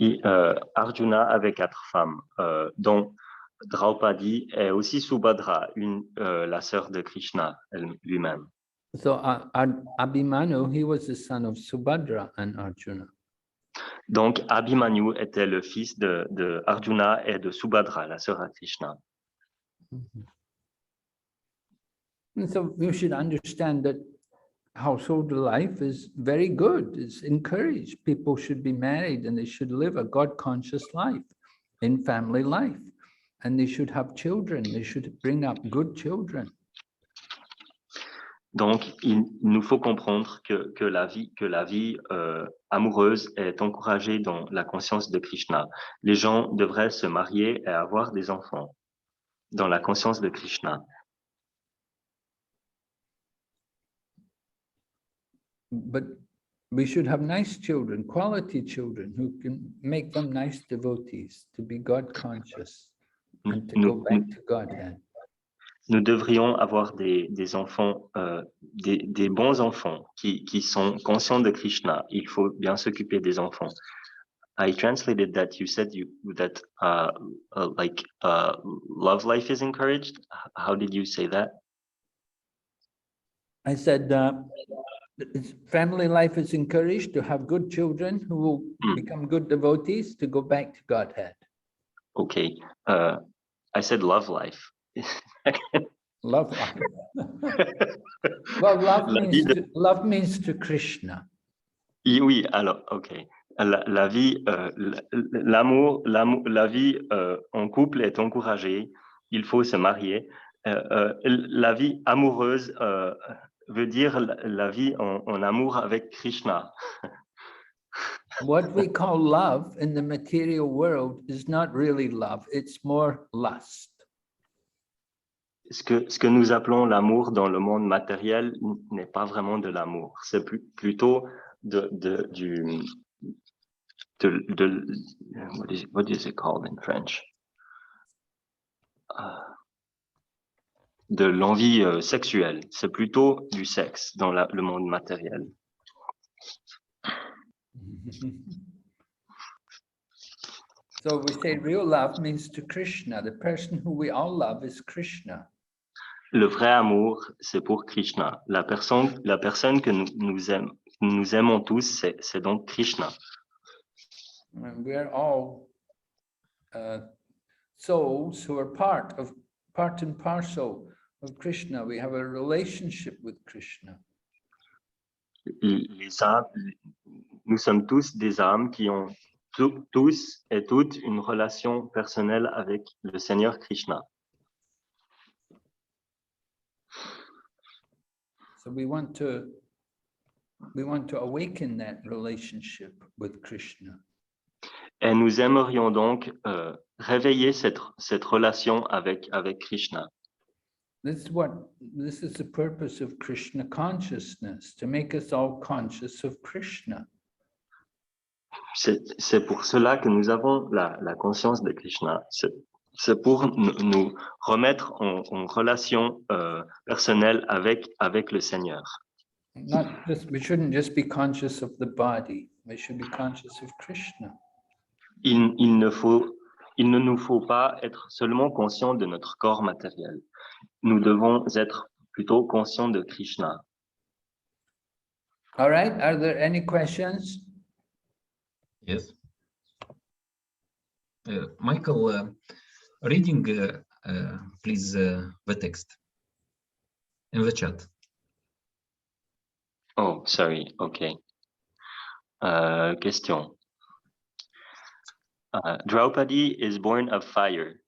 Et, Arjuna avait 4 femmes, dont Draupadi et aussi Subhadra, la sœur de Krishna lui-même. So Abhimanyu, he was the son of Subhadra and Arjuna. Donc Abhimanyu était le fils de Arjuna et de Subhadra, la sœur de Krishna. And so you should understand that household life is very good. It's encouraged. People should be married and they should live a God-conscious life in family life. And they should have children. They should bring up good children. Donc, il nous faut comprendre que la vie amoureuse est encouragée dans la conscience de Krishna. Les gens devraient se marier et avoir des enfants dans la conscience de Krishna. But we should have nice children, quality children, who can make them nice devotees, to be God conscious and to go back to Godhead. Nous devrions avoir des enfants, des bons enfants qui sont conscients de Krishna. Il faut bien s'occuper des enfants. I translated that you said that love life is encouraged. How did you say that? I said family life is encouraged to have good children who will become good devotees to go back to Godhead. Okay. I said love life. Love life. Well, love means to Krishna. Oui, alors, ok. La vie, l'amour, la vie en couple est encouragée. Il faut se marier. La vie amoureuse veut dire la vie en amour avec Krishna. What we call love in the material world is not really love. It's more lust. Ce que nous appelons l'amour dans le monde matériel n'est pas vraiment de l'amour. C'est plutôt what is it called in French? De l'envie sexuelle. C'est plutôt du sexe dans le monde matériel. So we say real love means to Krishna. The person who we all love is Krishna. Le vrai amour, c'est pour Krishna. La personne que nous aimons tous, c'est donc Krishna. And we are all souls who are part and parcel of Krishna. We have a relationship with Krishna. Les âmes, nous sommes tous des âmes qui ont tous et toutes une relation personnelle avec le Seigneur Krishna. So we want to awaken that relationship with Krishna. Et nous aimerions donc réveiller cette relation avec Krishna. This is the purpose of Krishna consciousness, to make us all conscious of Krishna. C'est pour cela que nous avons la conscience de Krishna. C'est pour nous remettre en relation personnelle avec le Seigneur. We shouldn't just be conscious of the body. We should be conscious of Krishna. Il ne nous faut pas être seulement conscients de notre corps matériel. Nous devons être plutôt conscients de Krishna. All right. Are there any questions? Yes. Michael, reading, please, the text in the chat. Oh, sorry. Okay. Question. Draupadi is born of fire,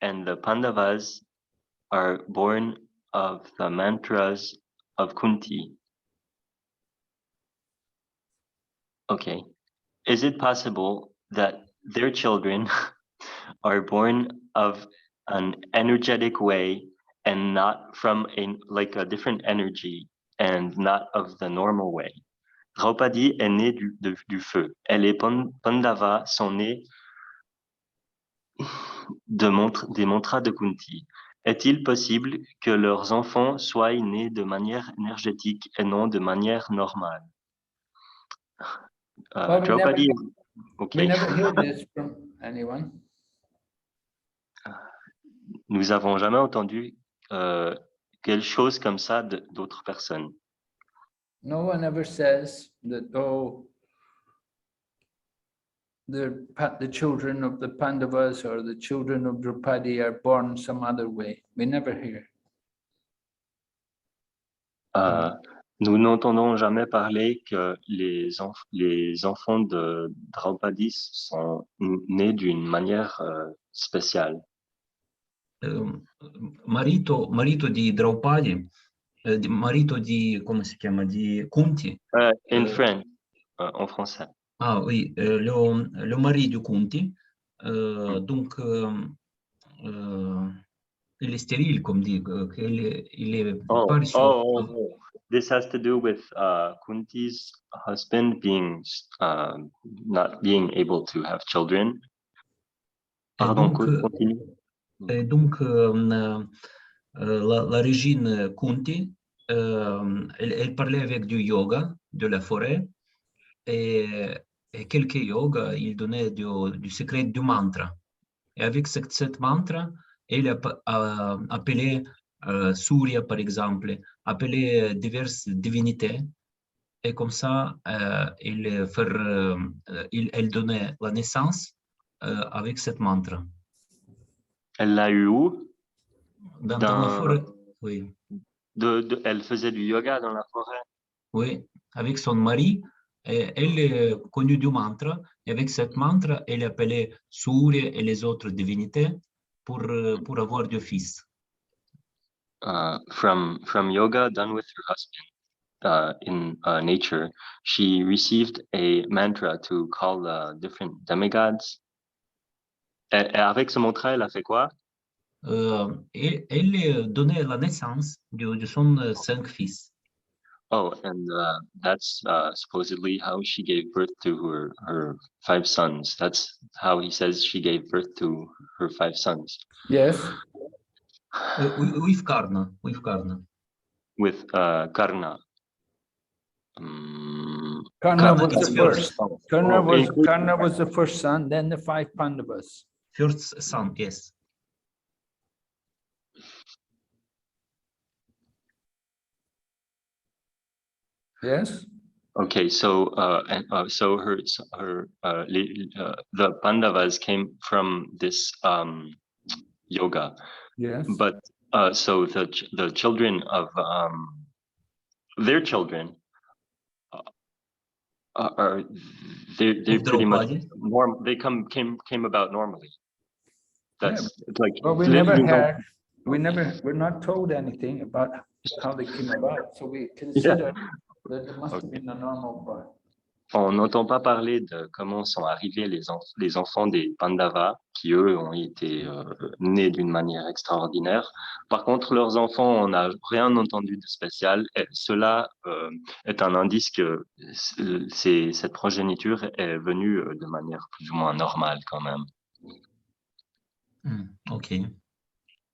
and the Pandavas are born of the mantras of Kunti. Okay. Is it possible that their children are born of an energetic way and not from a different energy and not of the normal way? Draupadi est née du feu. Et les Pandavas sont nés des mantras de Kunti. Est-il possible que leurs enfants soient nés de manière énergétique et non de manière normale? Draupadi, we never hear this from anyone. Nous avons jamais entendu quelque chose comme ça d'autres personnes. No one ever says that, oh, the children of the Pandavas or the children of Draupadi are born some other way. We never hear. Nous n'entendons jamais parler que les enfants de Draupadi sont nés d'une manière spéciale. Marito di Draupadi, marito di, come si chiama, di Kunti. In French, en français. Ah oui, le mari di Kunti, donc il est stérile, comme dit, il est pas reçu. Oh. This has to do with Kunti's husband being not being able to have children. Pardon, continue. Et donc, la régine Kunti, elle parlait avec du yoga, de la forêt, et quelques yogas, il donnait du secret du mantra. Et avec cette mantra, elle a appelé Surya, par exemple, appelé diverses divinités, et comme ça, elle donnait la naissance avec cette mantra. Elle l'a eu où? Dans la forêt, oui. Elle faisait du yoga dans la forêt? Oui, avec son mari. Et elle est connue du mantra. Et avec cette mantra, elle appelait Surya et les autres divinités pour avoir du fils. From yoga done with her husband in nature, she received a mantra to call different demigods. Et avec ce mantra, elle a fait quoi? Et elle donnait la naissance de son 5 fils. Oh, and that's supposedly how she gave birth to her 5 sons. That's how he says she gave birth to her 5 sons. Yes. With Karna. With Karna. Karna was the first. Oh, Karna was the first son, then the 5 Pandavas. First son, yes. Yes. Okay, so so the Pandavas came from this yoga. Yes. But so the children of their children are they're pretty much came about normally. That's like. Well, we're not told anything about how they came about, so we consider that there must have been a normal birth. On n'entend pas parler de comment sont arrivés les enfants des Pandavas, qui eux ont été nés d'une manière extraordinaire. Par contre, leurs enfants, on n'a rien entendu de spécial. Et cela est un indice que cette progéniture est venue de manière plus ou moins normale quand même. Okay.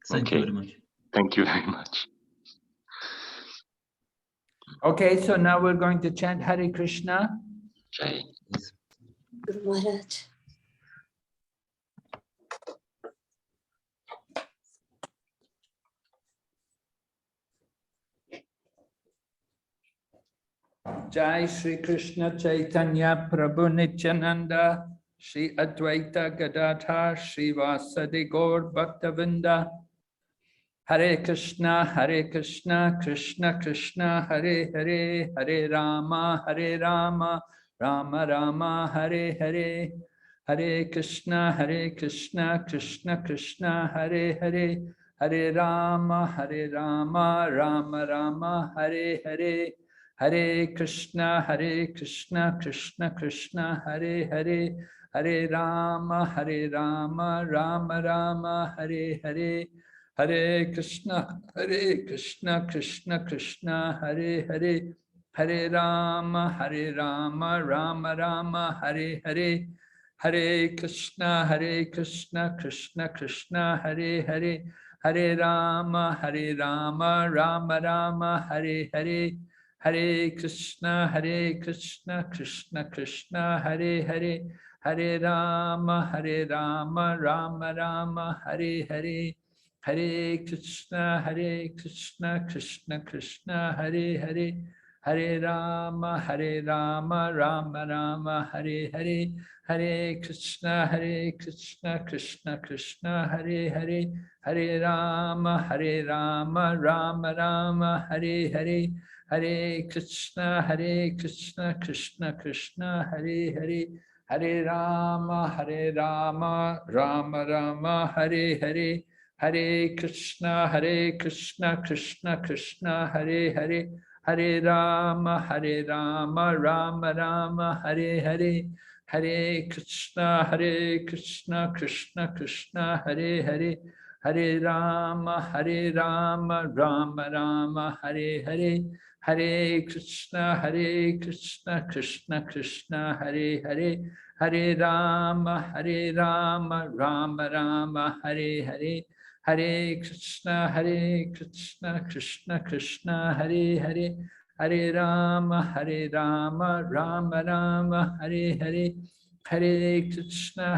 Thank you very much. Thank you very much. Okay, so now we're going to chant Hare Krishna. Jai. Guru Maharaj. Jai Shri Krishna Chaitanya Prabhu Nityananda Shri Advaita Gadadhar Shri Vasadi Gaur Bhaktavinda Hare Krishna Krishna Krishna Hare Hare Hare Rama Rama Rama Hare Hare Hare Krishna Krishna Krishna Hare Hare Hare Rama Rama Rama Hare Hare Hare Krishna Krishna Krishna Hare Hare Hare Rama Rama Rama Hare Hare Hare Krishna Krishna Krishna Hare Hare Hare Rama Rama Rama Hare Hare Hare Krishna Krishna Krishna Hare Hare Hare Rama Rama Rama Hare Hare Hare Krishna Krishna Krishna Hare Hare Hare Rama Rama Rama Hare Hare Hare Krishna Krishna Krishna Hare Hare Hare Rama Rama Rama Hare Hare Hare Krishna Krishna Krishna Hare Hare Hare Rama Rama Rama Hare Hare Hare Krishna, Krishna Krishna, Hare Hare, Hare Rama, Rama Rama, Hare Hare, Hare Krishna, Krishna Krishna, Hare Hare, Hare Rama, Rama Rama, Hare Hare, Hare Krishna, Krishna Krishna, Hare Hare, Hare Rama, Rama Rama, Hare Hare, Hare Krishna, Krishna Krishna, Hare Hare, Hare Rama, Rama Rama, Hare Hare, Hare Krishna, Krishna Krishna, Hare Hare, Hare Rama, Rama Rama, Hare Hare, Hare Krishna,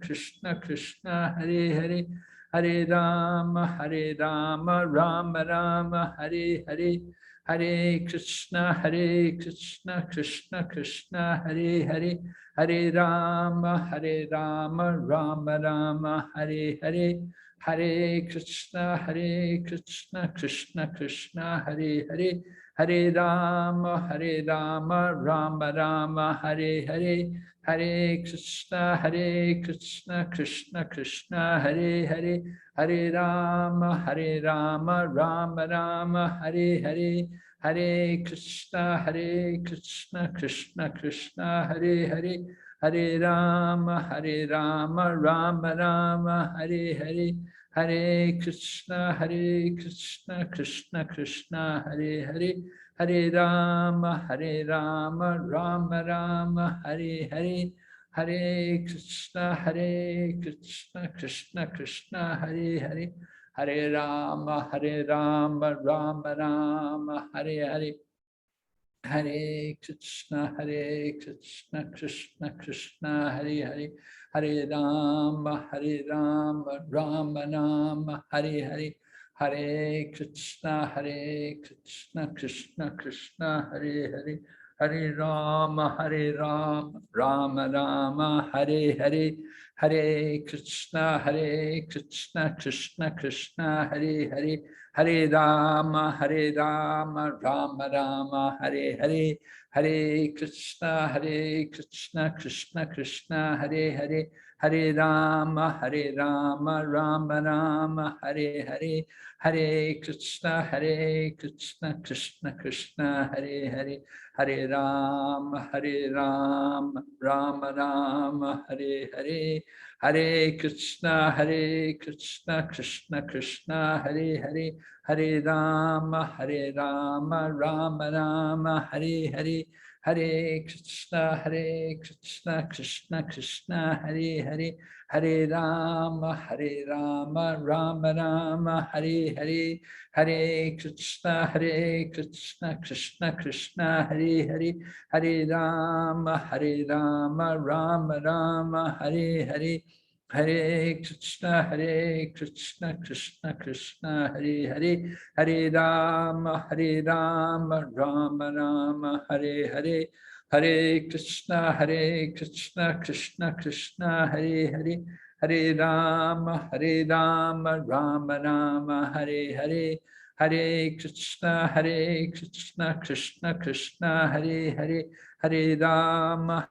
Krishna Krishna, Hare Hare, Hare Rama, Rama Rama, Hare Hare, Hare Krishna, Krishna Krishna, Hare Hare, Hare Rama, Rama Rama, Hare Hare, Hare Krishna, Krishna Krishna, Hare Hare, Hare Rama, Rama Rama, Hare Hare, Hare Krishna, Krishna Krishna, Hare Hare, Hare Rama, Rama Rama, Hare Hare, Hare Krishna, Krishna Krishna, Hare Hare, Hare Rama, Rama Rama, Hare Hare, Hare Krishna, Krishna Krishna, Hare Hare, Hare Rama, Rama Rama, Hare Hare, Hare Krishna, Krishna Krishna, Hare Hare, Hare Rama, Rama Rama, Hare Hare, Hare Krishna, Krishna Krishna, Hare Hare, Hare Rama, Rama Rama, Hare Hare, Hare Krishna, Krishna Krishna, Hare Hare, Hare Rama, Rama Rama, Hare Hare, Hare Krishna, Krishna Krishna, Hare Hare, Hare Rama, Rama Rama, Hare Hare, Hare Krishna, Krishna Krishna, Hare Hare, Hare Rama, Rama Rama, Hare Hare, Hare Krishna, Krishna Krishna, Hare Hare, Hare Rama, Rama Rama, Hare Hare, Hare Krishna, Krishna Krishna, Hare Hare, Hare Rama, Rama Rama, Hare Hare, Hare Krishna, Krishna Krishna, Hare Hare, Hare Rama, Rama Rama, Hare Hare, Hare Krishna, Krishna Krishna, Hare Hare, Hare Rama, Rama Rama, Hare Hare, Hare Krishna, Krishna Krishna, Hare Hare, Hare Rama, Rama Rama, Hare Hare, Hare Krishna, Krishna Krishna, Hare Hare, Hare Rama, Rama Rama, Hare Hare, Hare Krishna, Krishna Krishna, Hare Hare, Hare Rama, Rama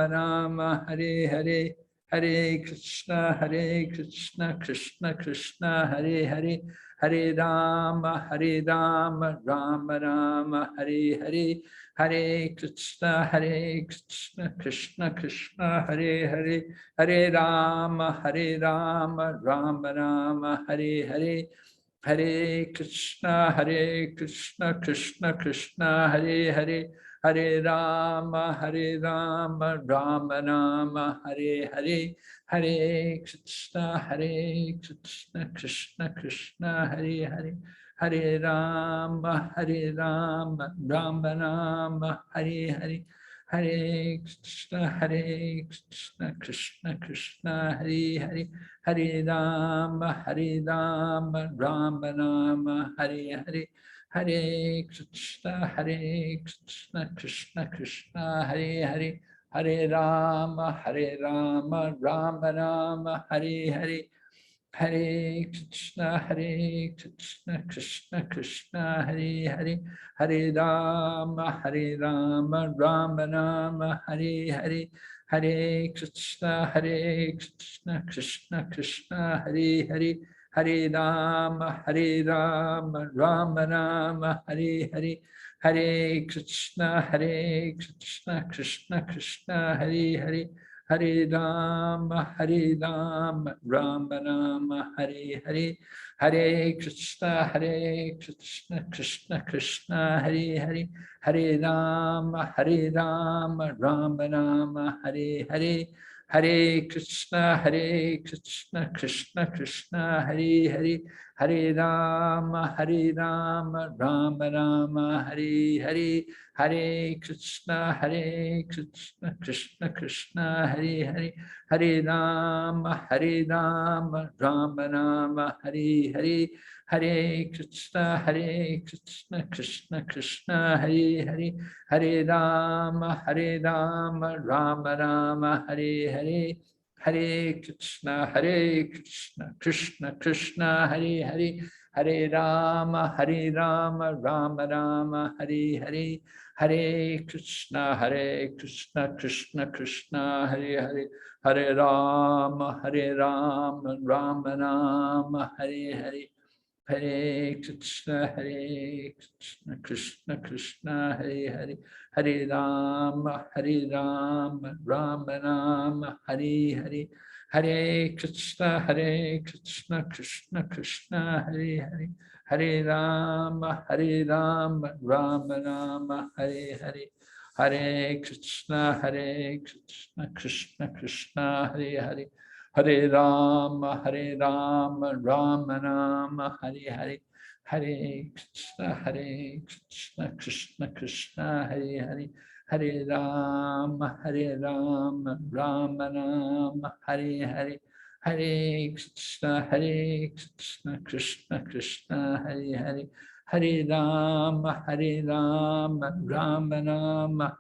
Rama, Hare Hare, Hare Krishna, Krishna Krishna, Hare Hare, Hare Rama, Rama Rama, Hare Hare, Hare Krishna, Krishna Krishna, Hare Hare, Hare Rama, Rama Rama, Hare Hare, Hare Krishna, Krishna Krishna, Hare Hare, Hare Rama, Rama Rama, Hare Hare, Hare Krishna, Krishna Krishna, Hare Hare, Hare Rama, Rama Rama, Hare Hare, Hare Krishna, Krishna Krishna, Hare Hare, Hare Rama, Rama Rama, Hare Hare, Hare Krishna, Krishna Krishna, Hare Hare, Hare Rama, Rama Rama, Hare Hare, Hare Krishna, Krishna Krishna, Hare Hare, Hare Rama, Rama Rama, Hare Hare, Hare Krishna, Krishna Krishna, Hare Hare, Hare Rama, Rama Rama, Hare Hare, Hare Krishna, Krishna Krishna, Hare Hare, Hare Rama, Rama Rama, Hare Hare, Hare Krishna, Krishna Krishna, Hare Hare, Hare Rama, Rama Rama, Hare Hare, Hare Krishna, Krishna Krishna, Hare Hare, Hare Rama, Rama Rama, Hare Hare, Hare Krishna, Krishna Krishna, Hare Hare, Hare Rama, Rama Rama, Hare Hare, Hare Krishna, Krishna Krishna, Hare Hare, Hare Rama, Rama Rama, Hare Hare, Hare Krishna, Krishna Krishna, Hare Hare, Hare Rama, Rama Rama, Hare Hare, Hare Krishna, Krishna Krishna, Hare Hare, Hare Rama, Rama Rama, Hare Hare, Hare Krishna, Krishna Krishna, Hare Hare, Hare Rama, Rama Rama, Hare Hare, Hare Krishna, Krishna Krishna, Hare Hare, Hare Rama, Rama Rama, Hare Hare, Hare Krishna, Krishna Krishna, Hare Hare, Hare Rama, Rama Rama, Hare Hare, Hare Krishna, Krishna Krishna, Hare Hare, Hare Rama, Rama Rama, Hare Hare, Hare Krishna, Krishna Krishna, Hare Hare, Hare Rama, Rama Rama, Hare Hare, Hare Krishna, Krishna Krishna, Hare Hare, Hare Rama, Rama Rama,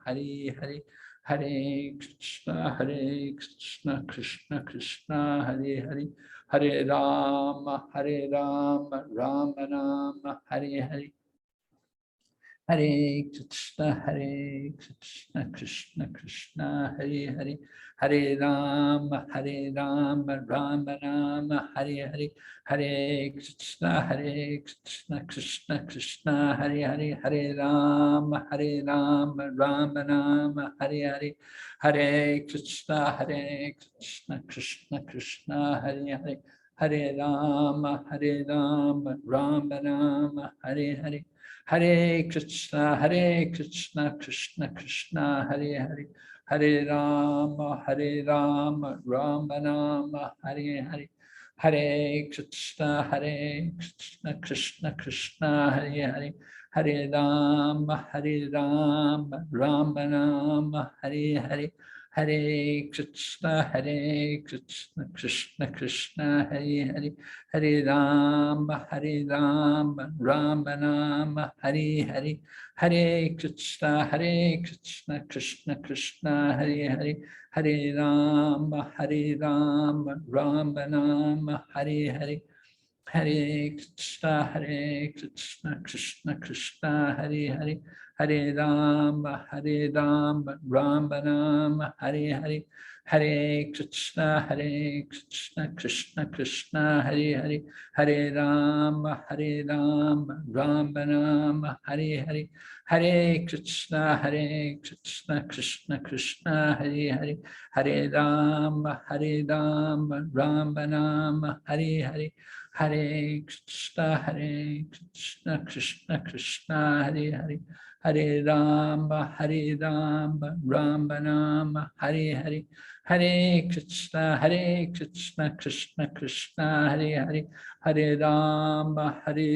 Hare Hare, Hare Krishna, Krishna Krishna, Hare Hare, Hare Rama, Rama Rama, Hare Hare, Hare Krishna, Krishna Krishna, Hare Hare, Hare Rama, Rama Rama, Hare Hare, Hare Krishna, Krishna Krishna, Hare Hare, Hare Rama, Rama Rama, Hare Hare, Hare Krishna, Krishna Krishna, Hare Hare, Hare Rama, Rama Rama, Hare Hare, Hare Krishna, Krishna Krishna, Hare Hare, Hare Rama, Rama Rama, Hare Hare, Hare Krishna, Krishna Krishna, Hare Hare, Hare Rama, Rama Rama, Hare Hare, Hare Krishna, Krishna Krishna, Hare Hare, Hare Rama, Rama, Hare Hare, Hare Krishna, Krishna Krishna, Hare Hare, Hare Rama, Rama, Hare Hare, Hare Krishna, Krishna Krishna, Hare Hare, Hare Rama, Rama, Hare Hare, Hare Krishna, Krishna Krishna, Hare Hare, Hare Rama, Rama, Hare Hare, Hare Krishna, Krishna Krishna, Hare Hare, Hare Rama, Rama Rama, Hare Hare, Hare Krishna, Krishna Krishna, Hare Hare, Hare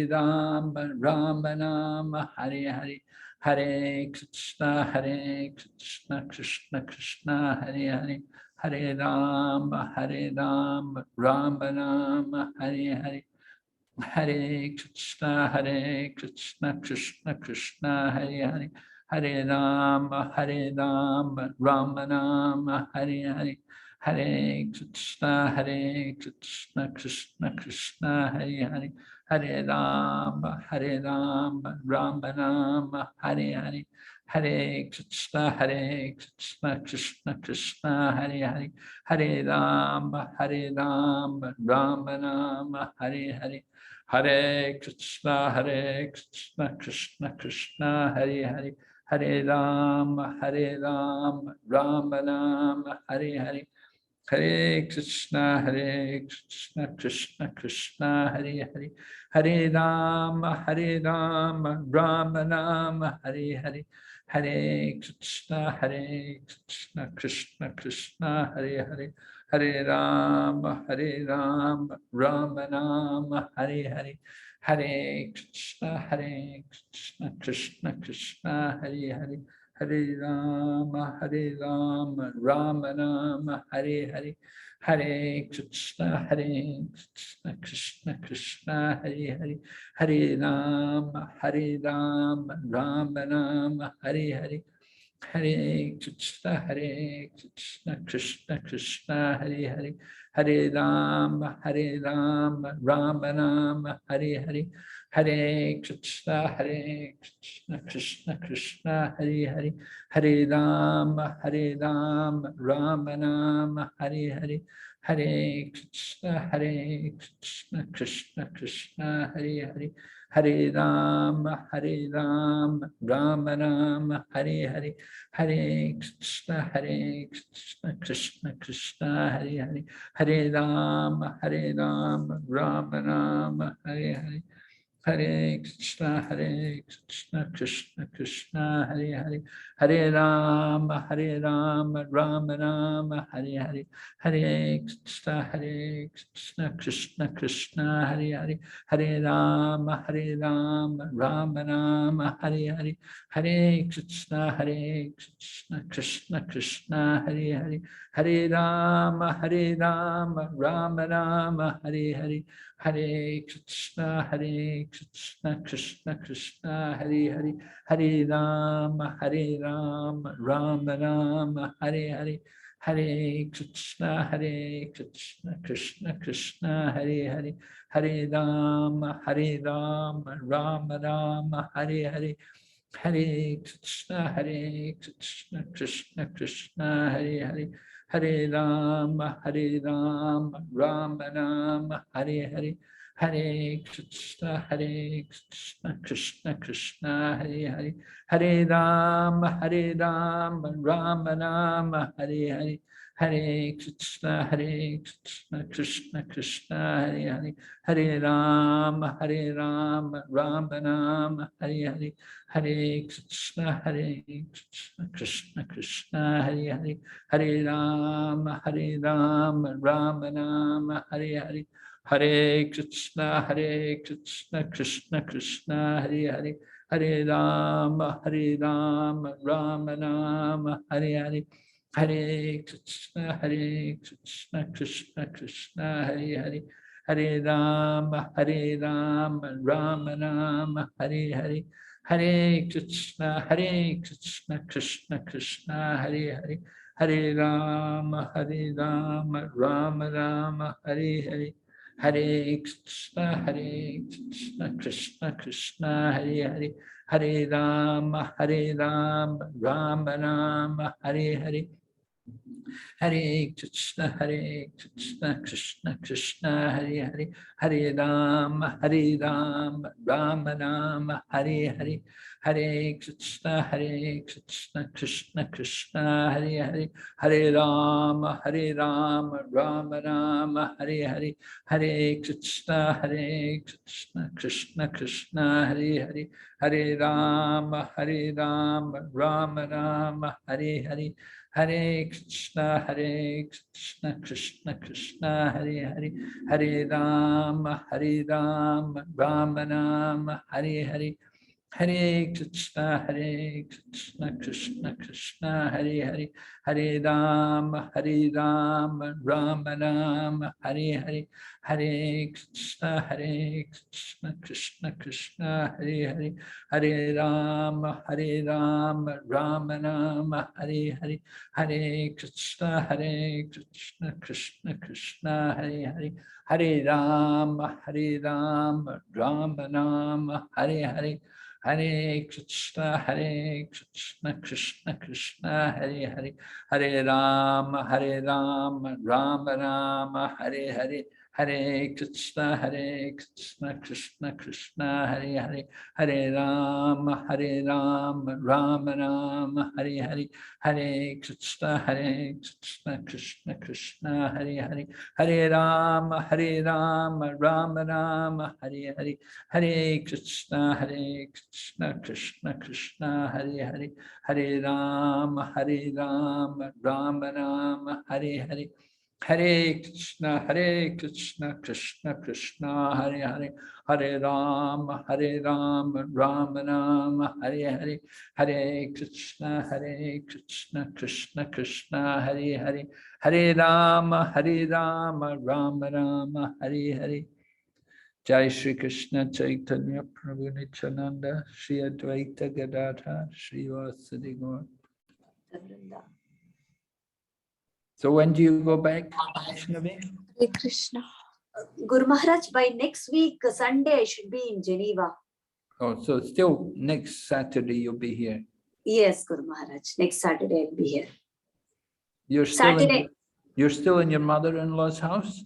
Rama, Rama Rama, Hare Hare, Hare Krishna, Krishna Krishna, Hare Hare, Hare Rama, Rama Rama, Hare Hare, Hare Krishna, Krishna Krishna, Hare Hare, Hare Rama, Rama Rama, Hare Hare, Hare Krishna, Krishna Krishna, Hare Hare, Hare Rama, Rama Rama, Hare Hare, Hare Krishna, Krishna Krishna, Hare Hare, Hare Rama, Rama Rama, Hare Hare, Hare Krishna, Krishna Krishna, Hare Hare, Hare Rama, Rama Rama, Hare Hare, Hare Krishna, Krishna Krishna, Hare Hare, Hare Rama, Rama Rama, Hare Hare, Hare Krishna, Krishna Krishna, Hare Hare, Hare Rama, Rama Rama, Hare Hare, Hare Krishna, Krishna Krishna, Hare Hare, Hare Rama, Rama Rama, Hare Hare, Hare Krishna, Krishna Krishna, Hare Hare, Hare Rama, Rama Rama, Hare Hare, Hare Krishna, Krishna Krishna, Hare Hare, Hare Rama, Rama Rama, Hare Hare, Hare Krishna, Krishna Krishna, Hare Hare, Hare Rama, Rama Rama, Hare Hare, Hare Krishna, Krishna Krishna, Hare Hare, Hare Rama, Rama Rama, Hare Hare, Hare Krishna, Krishna Krishna, Hare Hare, Hare Rama, Rama Rama, Hare Hare, Hare Krishna, Krishna Krishna, Hare Hare, Hare Rama, Rama Rama, Hare Hare, Hare Krishna, Krishna Krishna, Hare Hare, Hare Rama, Rama Rama, Hare Hare, Hare Krishna, Krishna Krishna, Hare Hare, Hare Rama, Rama Rama, Hare Hare, Hare Krishna, Krishna Krishna, Hare Hare, Hare Rama, Rama Rama, Hare Hare, Hare Krishna, Krishna Krishna, Hare Hare, Hare Rama, Rama Rama, Hare Hare, Hare Krishna, Krishna Krishna, Hare Hare, Hare Rama, Rama Rama, Hare Hare, Hare Krishna, Krishna Krishna, Hare Hare, Hare Rama, Rama Rama, Hare Hare, Hare Krishna, Krishna Krishna, Hare Hare, Hare Rama, Rama Rama, Hare Hare, Hare Krishna, Krishna Krishna, Hare Hare, Hare Rama, Rama Rama, Hare Hare, Hare Krishna, Krishna Krishna, Hare Hare, Hare Rama, Rama Rama, Hare Hare, Hare Krishna, Krishna Krishna, Hare Hare, Hare Rama, Rama Rama, Hare Hare, Hare Krishna, Krishna Krishna, Hare Hare, Hare Rama, Rama Rama, Hare Hare, Hare Krishna, Krishna Krishna, Hare Hare, Hare Rama, Rama Rama, Hare Hare, Hare Krishna, Krishna Krishna, Hare Hare, Hare Rama, Rama Rama, Hare Hare, Hare Krishna, Krishna Krishna, Hare Hare, Hare Rama, Rama Rama, Hare Hare, Hare Krishna, Krishna Krishna, Hare Hare, Hare Rama, Rama Rama, Hare Hare, Hare Krishna, Krishna Krishna, Hare Hare, Hare Rama, Rama Rama, Hare Hare, Hare Krishna, Krishna Krishna, Hare Hare, Hare Rama, Rama Rama, Hare Hare, Hare Krishna, Krishna Krishna, Hare Hare, Hare Rama, Rama Rama, Hare Hare, Hare Krishna, Krishna Krishna, Hare Hare, Hare Rama, Rama Rama, Hare Hare. Hare Krishna, Krishna Krishna, Hare Hare, Hare Rama, Rama Rama, Hare Hare, Hare Krishna, Krishna Krishna, Hare Hare, Hare Rama, Rama Rama, Hare Hare, Hare Krishna, Krishna Krishna, Hare Hare, Hare Rama, Rama Rama, Hare Hare, Hare Krishna, Krishna Krishna, Hare Hare, Hare Rama, Rama Rama, Hare Hare, Hare Krishna, Krishna Krishna, Hare Hare, Hare Rama, Rama Rama, Hare Hare, Hare Krishna, Krishna Krishna, Hare Hare, Hare Rama, Rama Rama, Hare Hare. Jai Shri Krishna Chaitanya Prabhu Nityananda Shri Advaita Gadadhar Shri Vasadi Gaur. So when do you go back, Vaishnavi? Hare Krishna. Guru Maharaj, by next week, Sunday, I should be in Geneva. Oh, so still next Saturday you'll be here. Yes, Guru Maharaj. Next Saturday, I'll be here. You're still Saturday. You're still in your mother-in-law's house?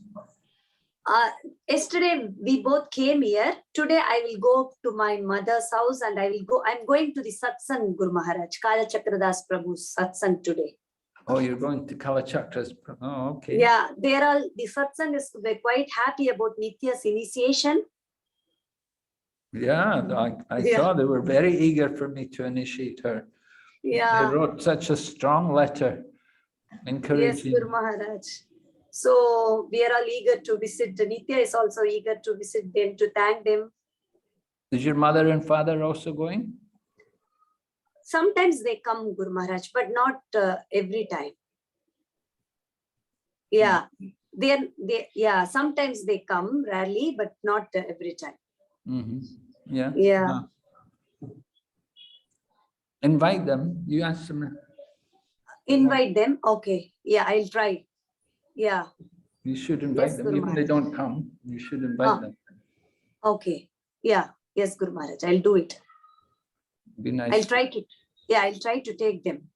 Yesterday, we both came here. Today, I will go to my mother's house and I'm going to the satsang, Guru Maharaj, Kala Chakradas Prabhu's satsang today. Oh, you're going to Kalachakra's. Oh, okay. Yeah, the satsang is, they're quite happy about Nitya's initiation. Yeah, I saw they were very eager for me to initiate her. Yeah. They wrote such a strong letter encouraging. Yes, Guru Maharaj. So we are all eager to visit. Nitya is also eager to visit them, to thank them. Is your mother and father also going? Sometimes they come, Guru Maharaj, but not every time. Yeah, sometimes they come, rarely, but not every time. Mm-hmm. Yeah. Yeah. Invite them. You ask them. Invite them. Okay. Yeah, I'll try. Yeah. You should invite Yes, them. Guru Even if they Maharaj. don't come, you should invite them. Okay. Yeah. Yes, Guru Maharaj. I'll do it. Be nice. I'll try to take them.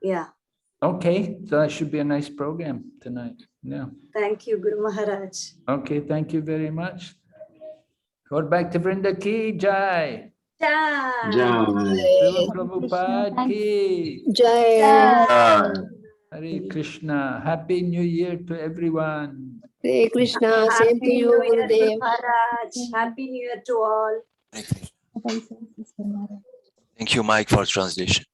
Yeah. Okay, so that should be a nice program tonight. Yeah. Thank you, Guru Maharaj. Okay, thank you very much. Go back to Vrinda ki jai. Jai. Srila Prabhupada ki Jai. Hare Krishna. Happy New Year to everyone. Hare Krishna. Same to Happy you, New Year, Guru Gurudev. Maharaj. Happy New Year to all. Thank you, Mike, for translation.